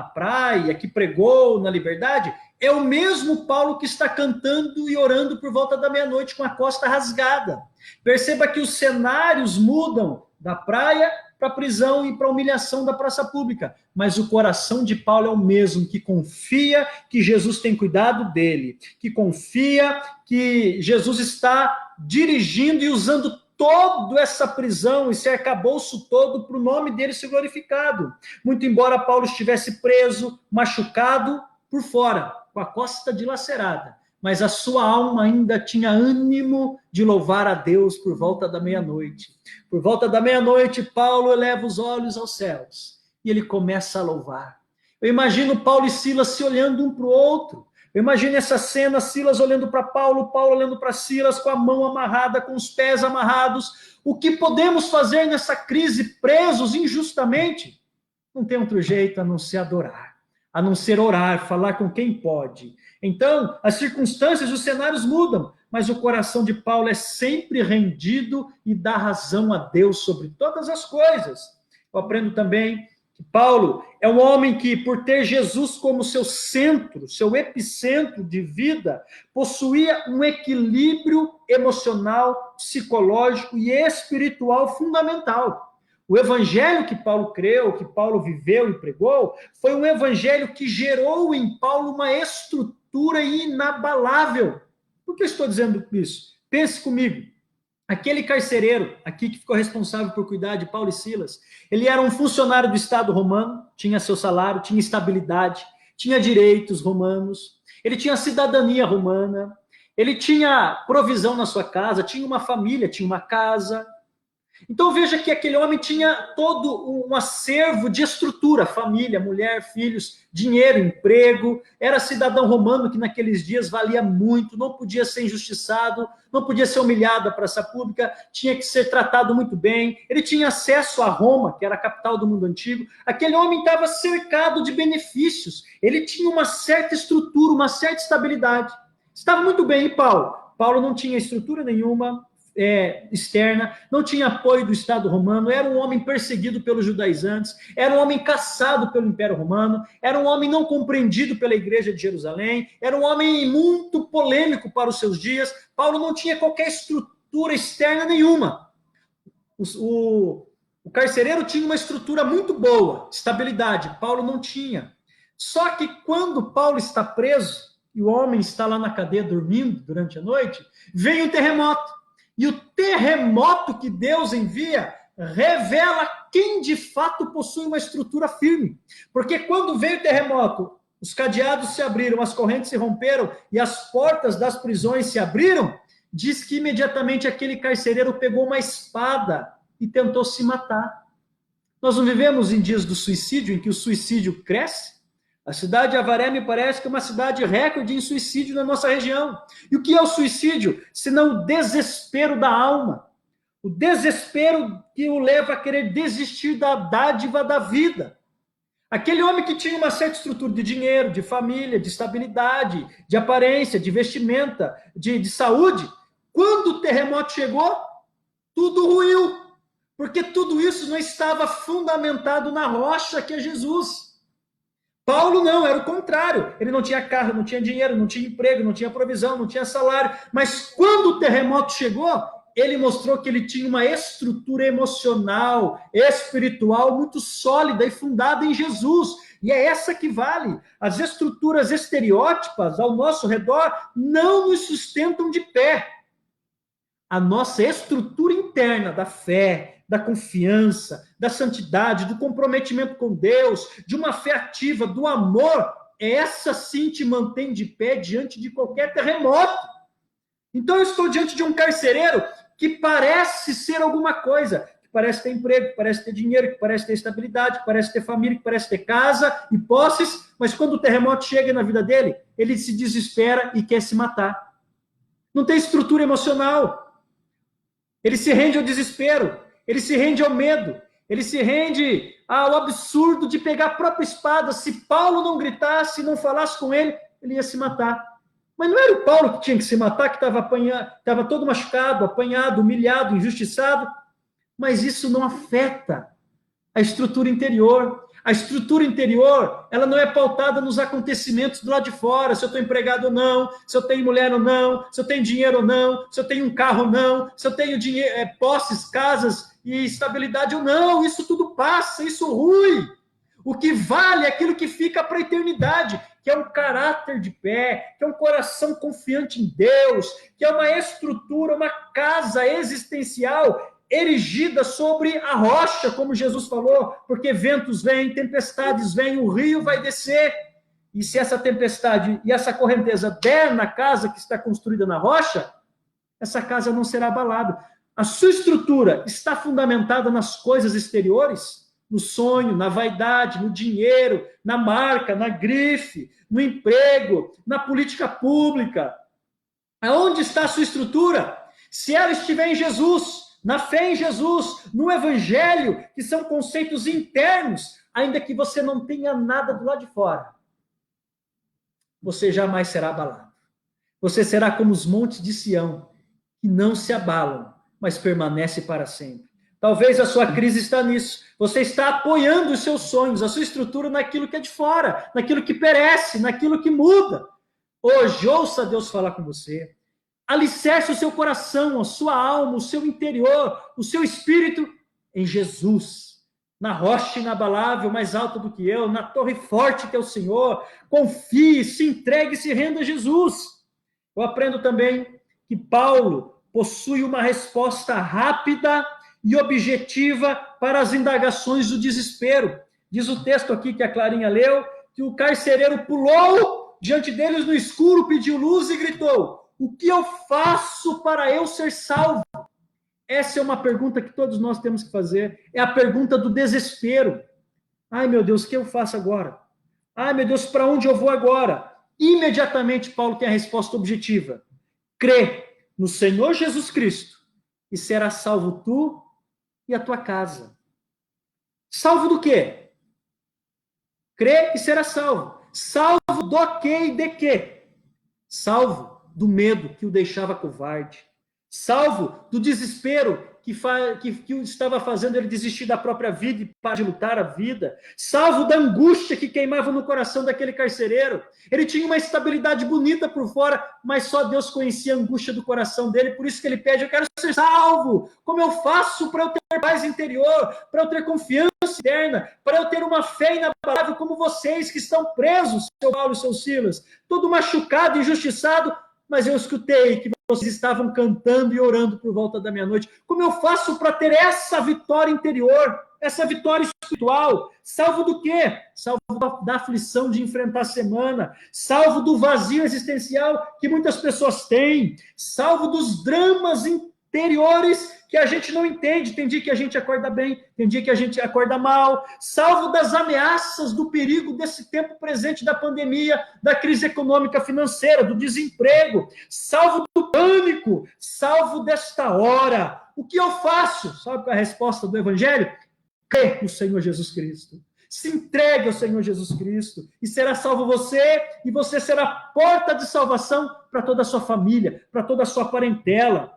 praia, que pregou na liberdade, é o mesmo Paulo que está cantando e orando por volta da meia-noite com a costa rasgada. Perceba que os cenários mudam da praia para a prisão e para a humilhação da praça pública. Mas o coração de Paulo é o mesmo, que confia que Jesus tem cuidado dele, que confia que Jesus está dirigindo e usando toda essa prisão, esse arcabouço todo, para o nome dele ser glorificado. Muito embora Paulo estivesse preso, machucado por fora, com a costa dilacerada, mas a sua alma ainda tinha ânimo de louvar a Deus por volta da meia-noite. Por volta da meia-noite, Paulo eleva os olhos aos céus e ele começa a louvar. Eu imagino Paulo e Silas se olhando um para o outro. Eu imagino essa cena, Silas olhando para Paulo, Paulo olhando para Silas com a mão amarrada, com os pés amarrados. O que podemos fazer nessa crise, presos injustamente? Não tem outro jeito a não ser adorar, a não ser orar, falar com quem pode. Então, as circunstâncias, os cenários mudam, mas o coração de Paulo é sempre rendido e dá razão a Deus sobre todas as coisas. Eu aprendo também que Paulo é um homem que, por ter Jesus como seu centro, seu epicentro de vida, possuía um equilíbrio emocional, psicológico e espiritual fundamental. O evangelho que Paulo creu, que Paulo viveu e pregou, foi um evangelho que gerou em Paulo uma estrutura inabalável. Por que eu estou dizendo isso? Pense comigo. Aquele carcereiro aqui que ficou responsável por cuidar de Paulo e Silas, ele era um funcionário do Estado romano, tinha seu salário, tinha estabilidade, tinha direitos romanos, ele tinha cidadania romana, ele tinha provisão na sua casa, tinha uma família, tinha uma casa. Então veja que aquele homem tinha todo um acervo de estrutura, família, mulher, filhos, dinheiro, emprego, era cidadão romano que naqueles dias valia muito, não podia ser injustiçado, não podia ser humilhado à praça pública, tinha que ser tratado muito bem, ele tinha acesso a Roma, que era a capital do mundo antigo, aquele homem estava cercado de benefícios, ele tinha uma certa estrutura, uma certa estabilidade, estava muito bem. E Paulo? Paulo não tinha estrutura nenhuma, externa, não tinha apoio do Estado romano, era um homem perseguido pelos judaizantes, era um homem caçado pelo Império Romano, era um homem não compreendido pela Igreja de Jerusalém, era um homem muito polêmico para os seus dias. Paulo não tinha qualquer estrutura externa nenhuma. O carcereiro tinha uma estrutura muito boa, estabilidade, Paulo não tinha. Só que quando Paulo está preso, e o homem está lá na cadeia dormindo durante a noite, vem um terremoto. E o terremoto que Deus envia revela quem de fato possui uma estrutura firme. Porque quando veio o terremoto, os cadeados se abriram, as correntes se romperam e as portas das prisões se abriram, diz que imediatamente aquele carcereiro pegou uma espada e tentou se matar. Nós não vivemos em dias do suicídio, em que o suicídio cresce? A cidade de Avaré me parece que é uma cidade recorde em suicídio na nossa região. E o que é o suicídio? Senão o desespero da alma. O desespero que o leva a querer desistir da dádiva da vida. Aquele homem que tinha uma certa estrutura de dinheiro, de família, de estabilidade, de aparência, de vestimenta, de saúde, quando o terremoto chegou, tudo ruiu. Porque tudo isso não estava fundamentado na rocha que é Jesus. Paulo não, era o contrário. Ele não tinha carro, não tinha dinheiro, não tinha emprego, não tinha provisão, não tinha salário. Mas quando o terremoto chegou, ele mostrou que ele tinha uma estrutura emocional, espiritual muito sólida e fundada em Jesus. E é essa que vale. As estruturas estereótipas ao nosso redor não nos sustentam de pé. A nossa estrutura interna da fé, da confiança, da santidade, do comprometimento com Deus, de uma fé ativa, do amor, essa sim te mantém de pé diante de qualquer terremoto. Então eu estou diante de um carcereiro que parece ser alguma coisa, que parece ter emprego, que parece ter dinheiro, que parece ter estabilidade, que parece ter família, que parece ter casa e posses, mas quando o terremoto chega na vida dele, ele se desespera e quer se matar. Não tem estrutura emocional. Ele se rende ao desespero, ele se rende ao medo, ele se rende ao absurdo de pegar a própria espada. Se Paulo não gritasse, não falasse com ele, ele ia se matar. Mas não era o Paulo que tinha que se matar, que estava todo machucado, apanhado, humilhado, injustiçado. Mas isso não afeta a estrutura interior. A estrutura interior, ela não é pautada nos acontecimentos do lado de fora, se eu estou empregado ou não, se eu tenho mulher ou não, se eu tenho dinheiro ou não, se eu tenho um carro ou não, se eu tenho dinheiro, posses, casas e estabilidade ou não. Isso tudo passa, isso rui. O que vale é aquilo que fica para a eternidade, que é um caráter de pé, que é um coração confiante em Deus, que é uma estrutura, uma casa existencial erigida sobre a rocha, como Jesus falou, porque ventos vêm, tempestades vêm, o rio vai descer. E se essa tempestade e essa correnteza der na casa que está construída na rocha, essa casa não será abalada. A sua estrutura está fundamentada nas coisas exteriores, no sonho, na vaidade, no dinheiro, na marca, na grife, no emprego, na política pública. Aonde está a sua estrutura? Se ela estiver em Jesus, na fé em Jesus, no evangelho, que são conceitos internos, ainda que você não tenha nada do lado de fora, você jamais será abalado. Você será como os montes de Sião, que não se abalam, mas permanecem para sempre. Talvez a sua crise está nisso. Você está apoiando os seus sonhos, a sua estrutura naquilo que é de fora, naquilo que perece, naquilo que muda. Hoje, ouça Deus falar com você. Alicerce o seu coração, a sua alma, o seu interior, o seu espírito em Jesus, na rocha inabalável, mais alta do que eu, na torre forte que é o Senhor. Confie, se entregue e se renda a Jesus. Eu aprendo também que Paulo possui uma resposta rápida e objetiva para as indagações do desespero. Diz o texto aqui que a Clarinha leu, que o carcereiro pulou diante deles no escuro, pediu luz e gritou: o que eu faço para eu ser salvo? Essa é uma pergunta que todos nós temos que fazer, é a pergunta do desespero. Ai, meu Deus, o que eu faço agora? Ai, meu Deus, para onde eu vou agora? Imediatamente, Paulo tem a resposta objetiva. Crê no Senhor Jesus Cristo e será salvo tu e a tua casa. Salvo do quê? Crê e será salvo. Salvo do quê e de quê? Salvo do medo que o deixava covarde. Salvo do desespero que o estava fazendo ele desistir da própria vida e parar de lutar a vida. Salvo da angústia que queimava no coração daquele carcereiro. Ele tinha uma estabilidade bonita por fora, mas só Deus conhecia a angústia do coração dele, por isso que ele pede: eu quero ser salvo. Como eu faço para eu ter paz interior, para eu ter confiança interna, para eu ter uma fé inabalável como vocês que estão presos, seu Paulo e seu Silas, todo machucado, injustiçado, mas eu escutei que vocês estavam cantando e orando por volta da meia-noite. Como eu faço para ter essa vitória interior, essa vitória espiritual? Salvo do quê? Salvo da aflição de enfrentar a semana, salvo do vazio existencial que muitas pessoas têm, salvo dos dramas interiores que a gente não entende. Tem dia que a gente acorda bem, tem dia que a gente acorda mal, salvo das ameaças, do perigo desse tempo presente da pandemia, da crise econômica financeira, do desemprego, salvo do pânico, salvo desta hora. O que eu faço? Sabe qual é a resposta do Evangelho? Crê no Senhor Jesus Cristo. Se entregue ao Senhor Jesus Cristo e será salvo você, e você será porta de salvação para toda a sua família, para toda a sua parentela.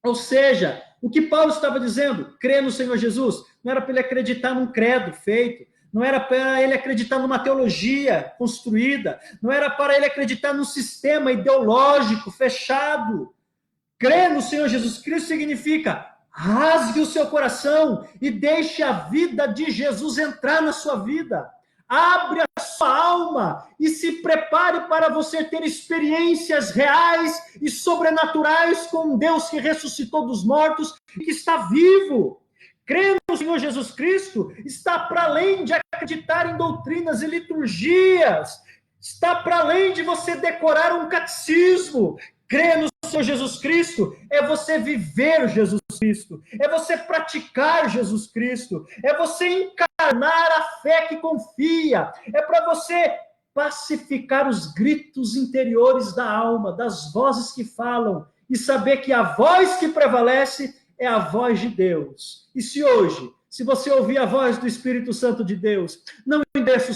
Ou seja, o que Paulo estava dizendo, crer no Senhor Jesus, não era para ele acreditar num credo feito, não era para ele acreditar numa teologia construída, não era para ele acreditar num sistema ideológico fechado. Crer no Senhor Jesus Cristo significa: rasgue o seu coração e deixe a vida de Jesus entrar na sua vida. Abre a sua alma e se prepare para você ter experiências reais e sobrenaturais com Deus que ressuscitou dos mortos e que está vivo. Crer no Senhor Jesus Cristo está para além de acreditar em doutrinas e liturgias, está para além de você decorar um catecismo. Crer no Senhor Jesus Cristo é você viver Jesus Cristo, é você praticar Jesus Cristo, é você encarnar a fé que confia, é para você pacificar os gritos interiores da alma, das vozes que falam, e saber que a voz que prevalece é a voz de Deus. E se hoje, se você ouvir a voz do Espírito Santo de Deus, não endereça o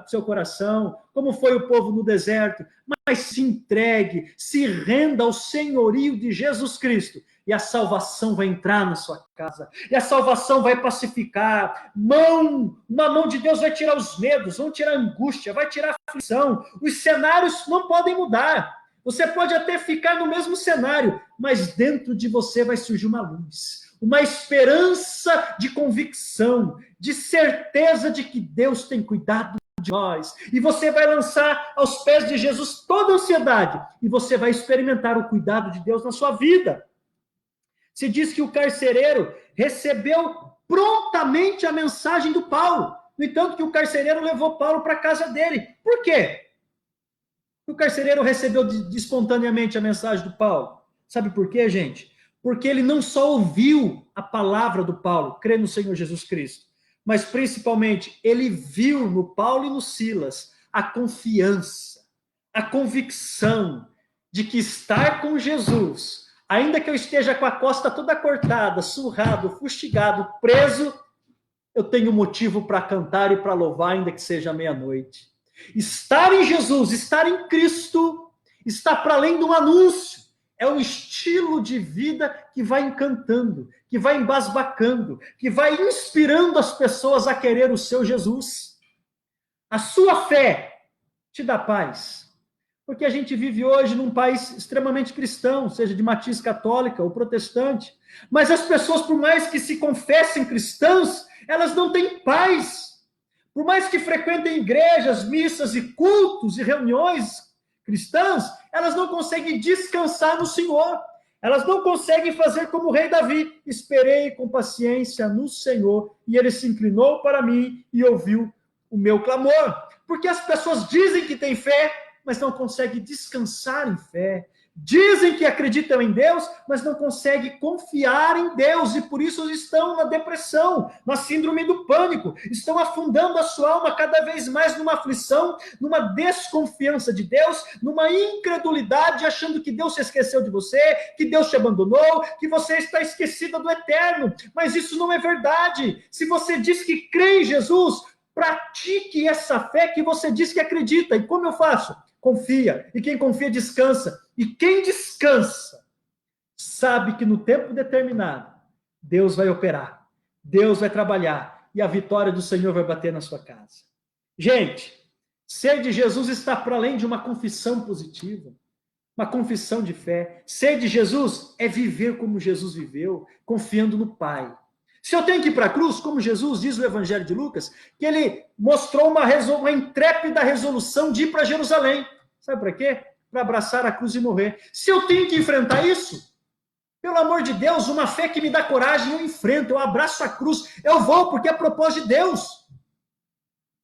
seu coração, como foi o povo no deserto, mas se entregue, se renda ao senhorio de Jesus Cristo, e a salvação vai entrar na sua casa, e a salvação vai pacificar. Uma mão de Deus vai tirar os medos, vai tirar a angústia, vai tirar a aflição. Os cenários não podem mudar. Você pode até ficar no mesmo cenário, mas dentro de você vai surgir uma luz, uma esperança de convicção, de certeza de que Deus tem cuidado de nós. E você vai lançar aos pés de Jesus toda a ansiedade, e você vai experimentar o cuidado de Deus na sua vida. Se diz que o carcereiro recebeu prontamente a mensagem do Paulo. No entanto, que o carcereiro levou Paulo para a casa dele. Por quê? O carcereiro recebeu espontaneamente a mensagem do Paulo. Sabe por quê, gente? Porque ele não só ouviu a palavra do Paulo, crer no Senhor Jesus Cristo, mas principalmente ele viu no Paulo e no Silas a confiança, a convicção de que estar com Jesus, ainda que eu esteja com a costa toda cortada, surrado, fustigado, preso, eu tenho motivo para cantar e para louvar, ainda que seja meia-noite. Estar em Jesus, estar em Cristo, está para além de um anúncio. É um estilo de vida que vai encantando, que vai embasbacando, que vai inspirando as pessoas a querer o seu Jesus. A sua fé te dá paz. Porque a gente vive hoje num país extremamente cristão, seja de matiz católica ou protestante. Mas as pessoas, por mais que se confessem cristãs, elas não têm paz. Por mais que frequentem igrejas, missas e cultos e reuniões cristãs, elas não conseguem descansar no Senhor. Elas não conseguem fazer como o rei Davi. Esperei com paciência no Senhor, e ele se inclinou para mim e ouviu o meu clamor. Porque as pessoas dizem que têm fé, mas não conseguem descansar em fé. Dizem que acreditam em Deus, mas não conseguem confiar em Deus, e por isso estão na depressão, na síndrome do pânico, estão afundando a sua alma cada vez mais numa aflição, numa desconfiança de Deus, numa incredulidade, achando que Deus se esqueceu de você, que Deus te abandonou, que você está esquecida do eterno. Mas isso não é verdade. Se você diz que crê em Jesus, pratique essa fé que você diz que acredita. E como eu faço? Confia, e quem confia descansa, e quem descansa sabe que no tempo determinado Deus vai operar, Deus vai trabalhar, e a vitória do Senhor vai bater na sua casa. Gente, ser de Jesus está para além de uma confissão positiva, uma confissão de fé. Ser de Jesus é viver como Jesus viveu, confiando no Pai. Se eu tenho que ir para a cruz, como Jesus diz no Evangelho de Lucas, que ele mostrou uma intrépida resolução de ir para Jerusalém. Sabe para quê? Para abraçar a cruz e morrer. Se eu tenho que enfrentar isso, pelo amor de Deus, uma fé que me dá coragem, eu enfrento, eu abraço a cruz, eu vou, porque é propósito de Deus.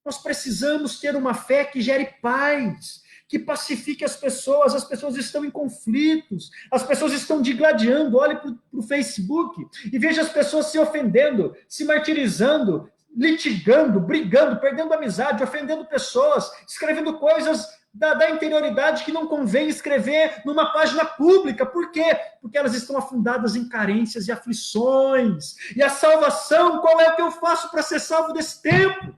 Nós precisamos ter uma fé que gere paz, que pacifique as pessoas estão em conflitos, as pessoas estão digladiando. Olhe para o Facebook e veja as pessoas se ofendendo, se martirizando, litigando, brigando, perdendo amizade, ofendendo pessoas, escrevendo coisas da interioridade que não convém escrever numa página pública. Por quê? Porque elas estão afundadas em carências e aflições. E a salvação, qual é o que eu faço para ser salvo desse tempo?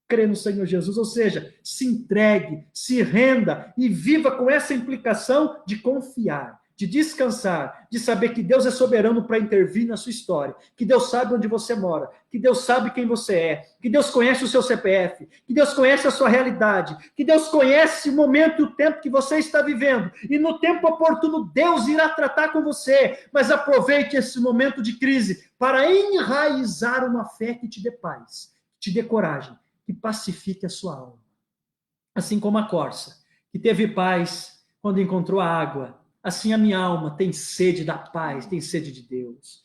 Crê no Senhor Jesus, ou seja, se entregue, se renda e viva com essa implicação de confiar, de descansar, de saber que Deus é soberano para intervir na sua história, que Deus sabe onde você mora, que Deus sabe quem você é, que Deus conhece o seu CPF, que Deus conhece a sua realidade, que Deus conhece o momento e o tempo que você está vivendo, e no tempo oportuno Deus irá tratar com você. Mas aproveite esse momento de crise para enraizar uma fé que te dê paz, que te dê coragem, que pacifique a sua alma. Assim como a corça, que teve paz quando encontrou a água, assim a minha alma tem sede da paz, tem sede de Deus.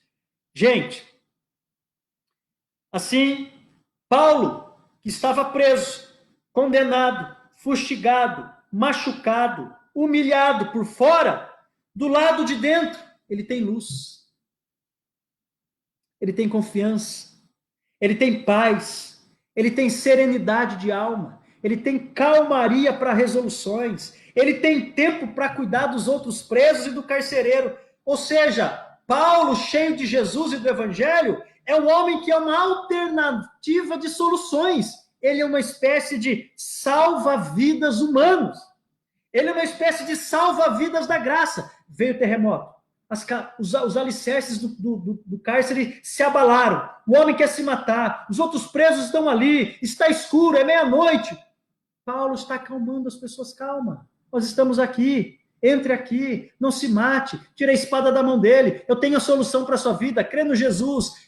Gente, assim, Paulo, que estava preso, condenado, fustigado, machucado, humilhado por fora, do lado de dentro, ele tem luz, ele tem confiança, ele tem paz, ele tem serenidade de alma, ele tem calmaria para resoluções, ele tem tempo para cuidar dos outros presos e do carcereiro. Ou seja, Paulo, cheio de Jesus e do Evangelho, é um homem que é uma alternativa de soluções. Ele é uma espécie de salva-vidas humanos. Ele é uma espécie de salva-vidas da graça. Veio o terremoto. Os alicerces do cárcere se abalaram. O homem quer se matar. Os outros presos estão ali. Está escuro, é meia-noite. Paulo está acalmando as pessoas. Calma, nós estamos aqui. Entre aqui, não se mate. Tira a espada da mão dele. Eu tenho a solução para a sua vida. Crê no Jesus.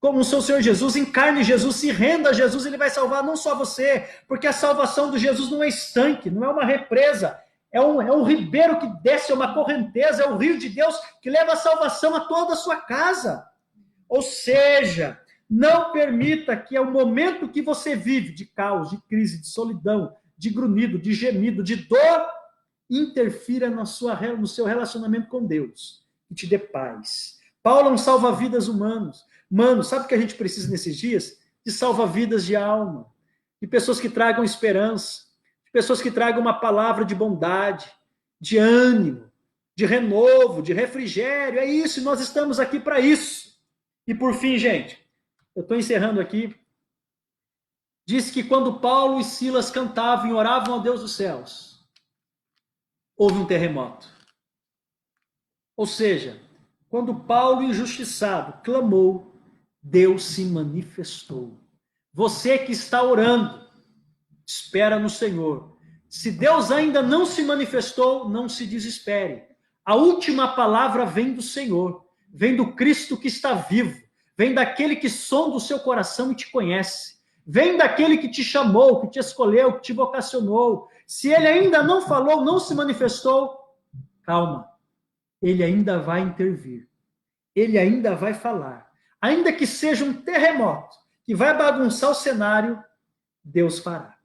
Como o seu Senhor Jesus, encarne Jesus, se renda a Jesus, ele vai salvar não só você, porque a salvação de Jesus não é estanque, não é uma represa, é um ribeiro que desce, é uma correnteza, é o rio de Deus que leva a salvação a toda a sua casa. Ou seja, não permita que o momento que você vive de caos, de crise, de solidão, de grunhido, de gemido, de dor, interfira no seu relacionamento com Deus e te dê paz. Paulo é um salva-vidas humanos. Mano, sabe o que a gente precisa nesses dias? De salva-vidas de alma, de pessoas que tragam esperança, de pessoas que tragam uma palavra de bondade, de ânimo, de renovo, de refrigério. É isso, nós estamos aqui para isso. E por fim, gente, eu estou encerrando aqui. Diz que quando Paulo e Silas cantavam e oravam ao Deus dos céus, houve um terremoto. Ou seja, quando Paulo, injustiçado, clamou, Deus se manifestou. Você que está orando, espera no Senhor. Se Deus ainda não se manifestou, não se desespere. A última palavra vem do Senhor, vem do Cristo que está vivo, vem daquele que sonda o seu coração e te conhece, vem daquele que te chamou, que te escolheu, que te vocacionou. Se ele ainda não falou, não se manifestou, calma. ele ainda vai intervir. Ele ainda vai falar. Ainda que seja um terremoto que vai bagunçar o cenário, Deus fará.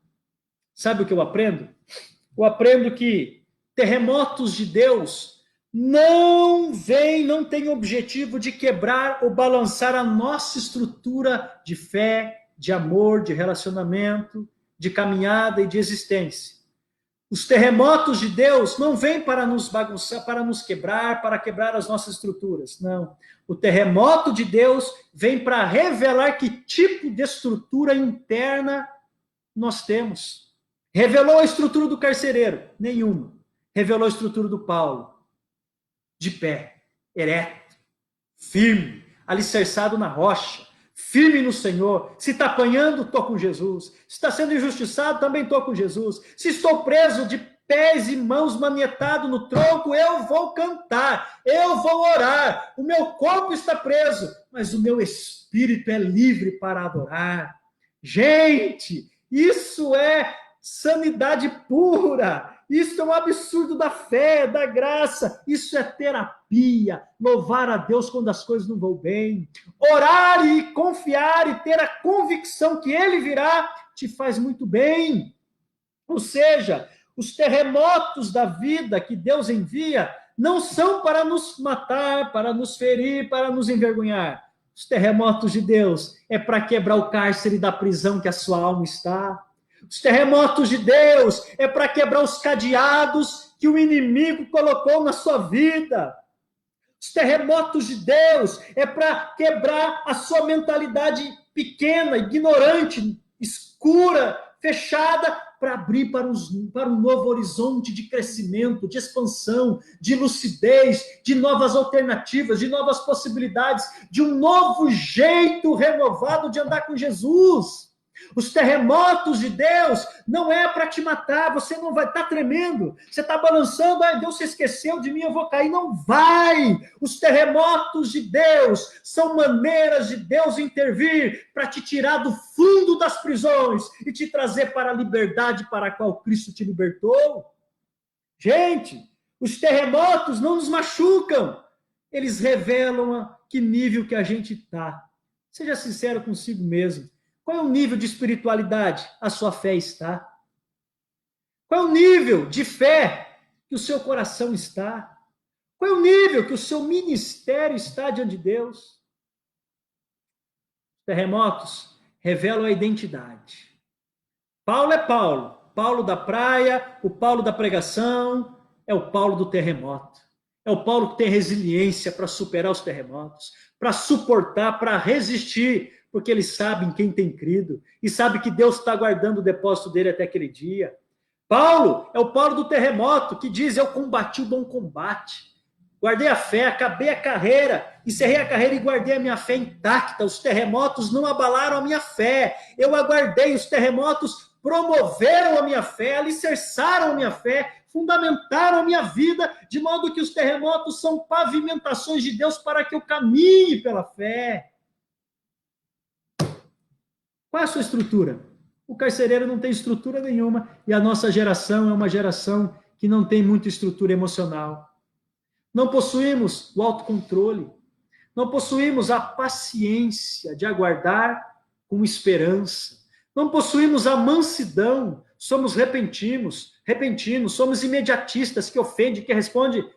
Sabe o que eu aprendo? Eu aprendo que terremotos de Deus não tem objetivo de quebrar ou balançar a nossa estrutura de fé, de amor, de relacionamento, de caminhada e de existência. Os terremotos de Deus não vêm para nos bagunçar, para nos quebrar, para quebrar as nossas estruturas. Não. O terremoto de Deus vem para revelar que tipo de estrutura interna nós temos. Revelou a estrutura do carcereiro? Nenhuma. Revelou a estrutura do Paulo. De pé, ereto, firme, alicerçado na rocha, firme no Senhor. Se está apanhando, estou com Jesus. Se está sendo injustiçado, também estou com Jesus. Se estou preso de pés e mãos manietado no tronco, eu vou cantar, eu vou orar. O meu corpo está preso, mas o meu espírito é livre para adorar. Gente, isso é sanidade pura. Isso é um absurdo da fé, da graça. Isso é terapia. Louvar a Deus quando as coisas não vão bem. Orar e confiar e ter a convicção que Ele virá te faz muito bem. Ou seja, os terremotos da vida que Deus envia não são para nos matar, para nos ferir, para nos envergonhar. Os terremotos de Deus é para quebrar o cárcere da prisão que a sua alma está. Os terremotos de Deus é para quebrar os cadeados que o inimigo colocou na sua vida. Os terremotos de Deus é para quebrar a sua mentalidade pequena, ignorante, escura, fechada, para abrir para um novo horizonte de crescimento, de expansão, de lucidez, de novas alternativas, de novas possibilidades, de um novo jeito renovado de andar com Jesus. Os terremotos de Deus não é para te matar, você não vai estar tremendo, você está balançando, Deus se esqueceu de mim, eu vou cair. Não vai! Os terremotos de Deus são maneiras de Deus intervir para te tirar do fundo das prisões e te trazer para a liberdade para a qual Cristo te libertou. Gente, os terremotos não nos machucam, eles revelam a que nível que a gente está. Seja sincero consigo mesmo. Qual é o nível de espiritualidade a sua fé está? Qual é o nível de fé que o seu coração está? Qual é o nível que o seu ministério está diante de Deus? Os terremotos revelam a identidade. Paulo é Paulo. Paulo da praia, o Paulo da pregação, é o Paulo do terremoto. É o Paulo que tem resiliência para superar os terremotos, para suportar, para resistir, porque ele sabe em quem tem crido e sabe que Deus está guardando o depósito dele até aquele dia. Paulo é o Paulo do terremoto, que diz: eu combati o bom combate, guardei a fé, acabei a carreira, encerrei a carreira e guardei a minha fé intacta. Os terremotos não abalaram a minha fé, eu aguardei. Os terremotos promoveram a minha fé, alicerçaram a minha fé, fundamentaram a minha vida, de modo que os terremotos são pavimentações de Deus para que eu caminhe pela fé. Qual é a sua estrutura? O carcereiro não tem estrutura nenhuma e a nossa geração é uma geração que não tem muita estrutura emocional. Não possuímos o autocontrole, não possuímos a paciência de aguardar com esperança, não possuímos a mansidão, somos repentinos, somos imediatistas, que ofende, que responde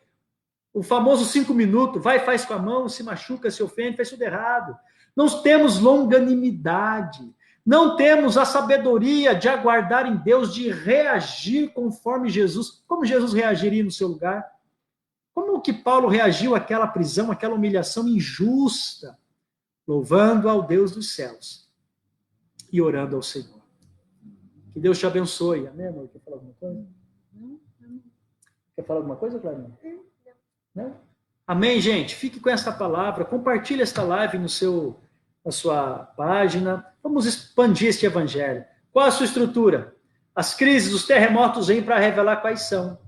o famoso 5 minutos, vai, faz com a mão, se machuca, se ofende, faz tudo errado. Não temos longanimidade, não temos a sabedoria de aguardar em Deus, de reagir conforme Jesus. Como Jesus reagiria no seu lugar? Como que Paulo reagiu àquela prisão, àquela humilhação injusta? Louvando ao Deus dos céus e orando ao Senhor. Que Deus te abençoe. Amém, amor? Quer falar alguma coisa? Não. Quer falar alguma coisa, Clarinha? Não? Amém, gente? Fique com essa palavra. Compartilhe esta live na sua página. Vamos expandir este evangelho. Qual a sua estrutura? As crises, os terremotos vêm para revelar quais são.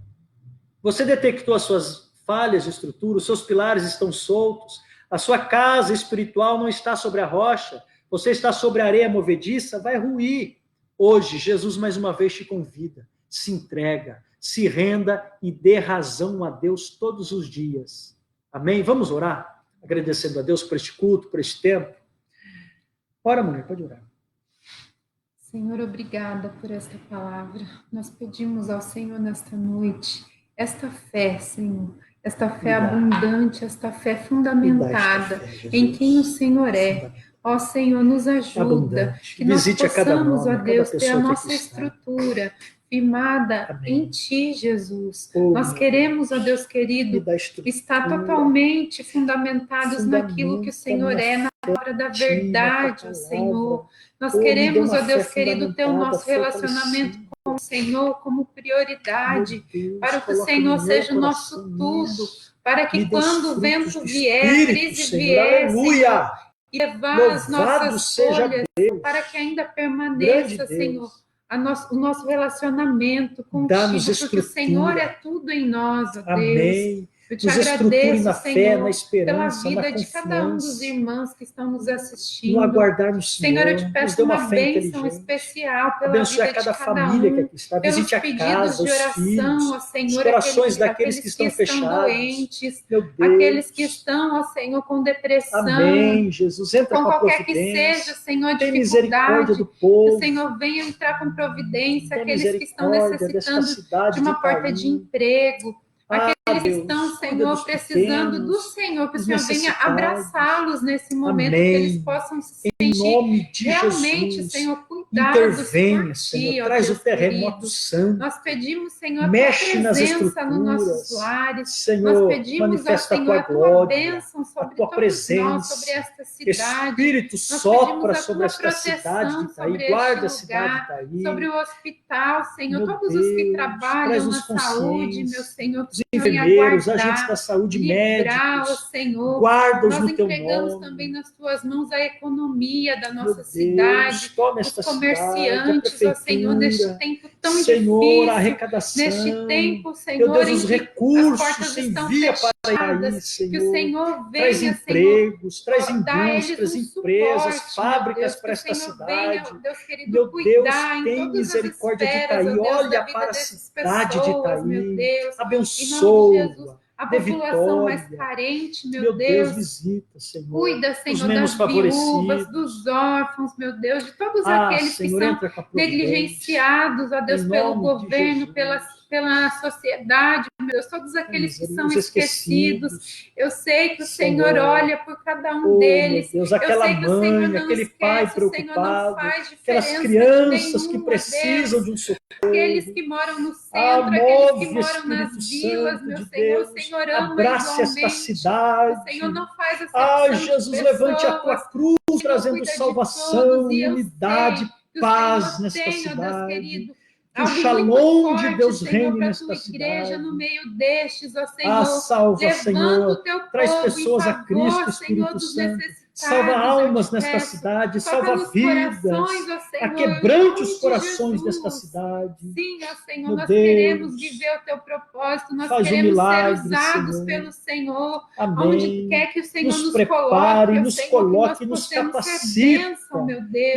Você detectou as suas falhas de estrutura, os seus pilares estão soltos, a sua casa espiritual não está sobre a rocha, você está sobre a areia movediça, vai ruir. Hoje, Jesus mais uma vez te convida, se entrega, se renda e dê razão a Deus todos os dias. Amém? Vamos orar? Agradecendo a Deus por este culto, por este tempo. Ora, mulher, pode orar. Senhor, obrigada por esta palavra. Nós pedimos ao Senhor nesta noite esta fé, Senhor, esta fé abundante, esta fé fundamentada em quem o Senhor é. Ó Senhor, nos ajuda, que nós possamos, ó Deus, ter a nossa estrutura firmada em Ti, Jesus. Nós queremos, ó Deus querido, estar totalmente fundamentados naquilo que o Senhor é, na palavra da verdade, ó Senhor. Nós queremos, ó Deus querido, ter o nosso relacionamento com o Senhor como prioridade, para que o Senhor seja o nosso tudo, para que quando o vento vier, a crise vier, Senhor, e levar as nossas folhas, para que ainda permaneça, Senhor, o nosso relacionamento contigo, porque o Senhor é tudo em nós, ó Deus. Amém. Eu te agradeço, na fé, Senhor, na esperança, pela vida de cada um dos irmãos que estão nos assistindo. No aguardar no Senhor, eu te peço uma bênção especial pela abençoe vida cada de cada família um, que aqui está. Visite a casa, de oração, os filhos, ó Senhor, os corações daqueles que estão fechados. Doentes, meu Deus. Aqueles que estão, ó Senhor, com depressão. Amém, Jesus. Entra com qualquer que seja, Senhor, tem misericórdia do povo. Que o Senhor venha entrar com providência. Tem aqueles que estão necessitando de uma porta de emprego. Aqueles que estão, Senhor, precisando do Senhor, que o Senhor venha abraçá-los nesse momento, que eles possam se sentir realmente, Jesus, Senhor, cuidados. Intervenha, Senhor, traz o terremoto santo. Nós pedimos, Senhor, mexe a tua presença nos nossos lares. Senhor, nós pedimos, manifesta Senhor, a tua glória, bênção sobre a tua presença, nós, sobre esta cidade. Espírito sopra sobre esta cidade de Itaí, guarda a cidade de Itaí. Sobre o hospital, Senhor, meu todos Deus, os que trabalham na saúde, meu Senhor, os enfermeiros, agentes da saúde, médicos, Senhor, guarda-os no teu nome. Nós entregamos também nas tuas mãos a economia da nossa cidade, os comerciantes, ó Senhor, neste tempo tão difícil, a arrecadação, neste tempo, Senhor, meu Deus, os recursos, as portas envia estão para aí, Senhor. Que o Senhor venha, traz empregos, Senhor, traz indústrias, empresas, suporte, fábricas Deus, para esta cidade. Venha, Deus querido, meu Deus, tem misericórdia de Itaí, olha para a cidade de Itaí, abençoa. A dê população vitória. mais carente, meu Deus, visita, Senhor. Cuida, Senhor, os menos das viúvas, dos órfãos, meu Deus, de todos aqueles Senhor, que são negligenciados, ó Deus, pelo governo, pela sociedade, meu Deus, todos aqueles que são esquecidos. Eu sei que o Senhor olha por cada um deles. Deus, aquela eu sei que mãe, o Senhor não aquele esquece, pai preocupado, aquelas crianças que precisam de um socorro. Aqueles que moram no centro, aqueles que moram nas vilas, meu Senhor, o Senhor ama abrace esta cidade. O Senhor não faz acepção Jesus, de levante a tua cruz, trazendo salvação, unidade, paz nesta cidade. Que o shalom de Deus reine nesta cidade. No meio destes, ó Senhor, salva, Senhor, traz pessoas a Cristo, Espírito Santo. Salva almas nesta cidade, salva vidas, aquebrante os corações desta cidade. Sim, ó Senhor, nós queremos viver o teu propósito, nós queremos ser usados pelo Senhor. Amém. Onde quer que o Senhor nos prepare, nos coloque, nos capacita,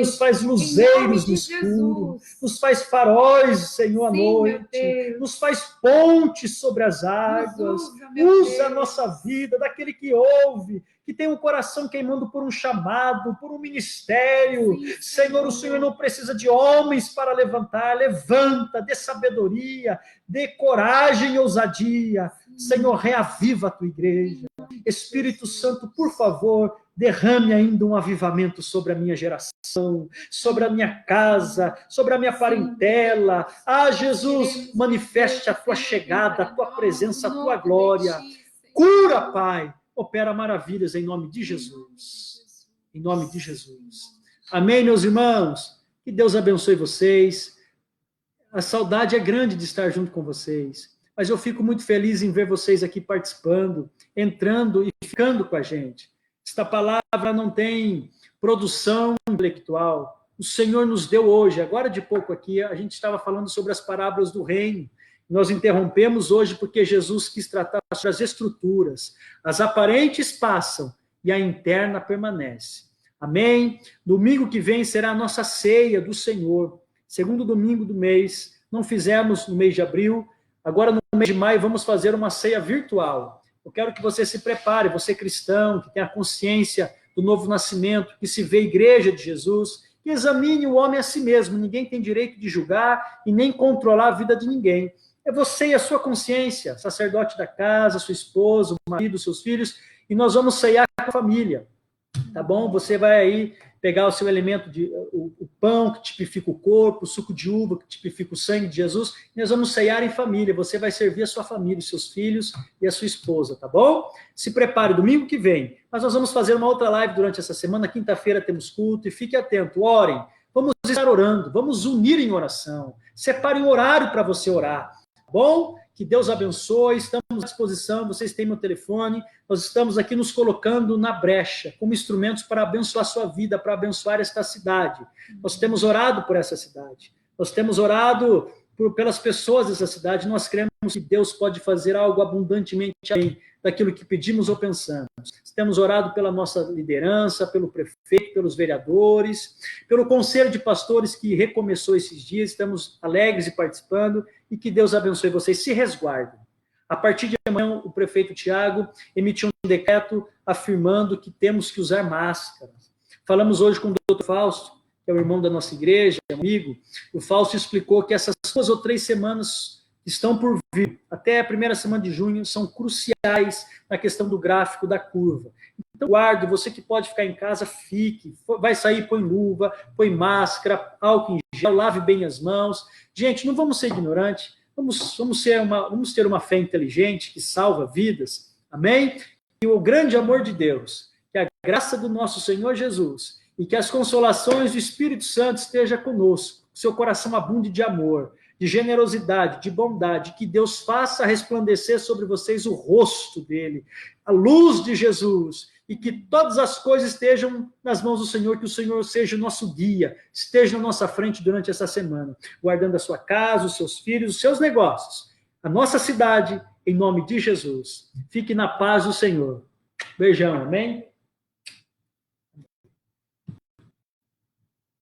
nos faz luzeiros no escuro, nos faz faróis, Senhor, à noite, nos faz pontes sobre as águas, usa a nossa vida, daquele que ouve, que tem um coração queimando por um chamado, por um ministério. Senhor, o Senhor não precisa de homens para levantar, levanta, dê sabedoria, dê coragem e ousadia. Senhor, reaviva a tua igreja. Espírito Santo, por favor, derrame ainda um avivamento sobre a minha geração, sobre a minha casa, sobre a minha parentela. Jesus, manifeste a tua chegada, a tua presença, a tua glória. Cura, Pai. Opera maravilhas em nome de Jesus. Em nome de Jesus. Amém, meus irmãos? Que Deus abençoe vocês. A saudade é grande de estar junto com vocês. Mas eu fico muito feliz em ver vocês aqui participando, entrando e ficando com a gente. Esta palavra não tem produção intelectual. O Senhor nos deu hoje, agora de pouco aqui, a gente estava falando sobre as parábolas do reino. Nós interrompemos hoje porque Jesus quis tratar sobre as estruturas. As aparentes passam e a interna permanece. Amém? Domingo que vem será a nossa ceia do Senhor. Segundo domingo do mês. Não fizemos no mês de abril Agora, no mês de maio, vamos fazer uma ceia virtual. Eu quero que você se prepare, você cristão, que tem a consciência do novo nascimento, que se vê igreja de Jesus, que examine o homem a si mesmo. Ninguém tem direito de julgar e nem controlar a vida de ninguém. É você e a sua consciência, sacerdote da casa, sua esposa, o marido, seus filhos, e nós vamos ceiar com a família, tá bom? Você vai aí pegar o seu elemento, o pão, que tipifica o corpo, o suco de uva, que tipifica o sangue de Jesus, e nós vamos ceiar em família. Você vai servir a sua família, os seus filhos e a sua esposa, tá bom? Se prepare, domingo que vem. Mas nós vamos fazer uma outra live durante essa semana, quinta-feira temos culto, e fique atento, orem, vamos estar orando, vamos unir em oração, separe um horário para você orar, tá bom? Que Deus abençoe, estamos à disposição, vocês têm meu telefone, nós estamos aqui nos colocando na brecha, como instrumentos para abençoar a sua vida, para abençoar esta cidade. Nós temos orado por essa cidade, nós temos orado pelas pessoas dessa cidade, nós cremos que Deus pode fazer algo abundantemente além daquilo que pedimos ou pensamos. Temos orado pela nossa liderança, pelo prefeito, pelos vereadores, pelo conselho de pastores que recomeçou esses dias, estamos alegres e participando, e que Deus abençoe vocês, se resguardem. A partir de amanhã, o prefeito Tiago emitiu um decreto afirmando que temos que usar máscaras. Falamos hoje com o doutor Fausto, que é o irmão da nossa igreja, amigo. O Fausto explicou que essas 2 ou 3 semanas estão por vir, até a primeira semana de junho, são cruciais na questão do gráfico da curva. Então, guarde, você que pode ficar em casa, fique, vai sair, põe luva, põe máscara, álcool em gel, lave bem as mãos. Gente, não vamos ser ignorantes, vamos ter uma fé inteligente que salva vidas, amém? E o grande amor de Deus, que a graça do nosso Senhor Jesus e que as consolações do Espírito Santo esteja conosco, seu coração abunde de amor, de generosidade, de bondade, que Deus faça resplandecer sobre vocês o rosto dele, a luz de Jesus, e que todas as coisas estejam nas mãos do Senhor, que o Senhor seja o nosso guia, esteja na nossa frente durante essa semana, guardando a sua casa, os seus filhos, os seus negócios, a nossa cidade, em nome de Jesus. Fique na paz do Senhor. Beijão, amém?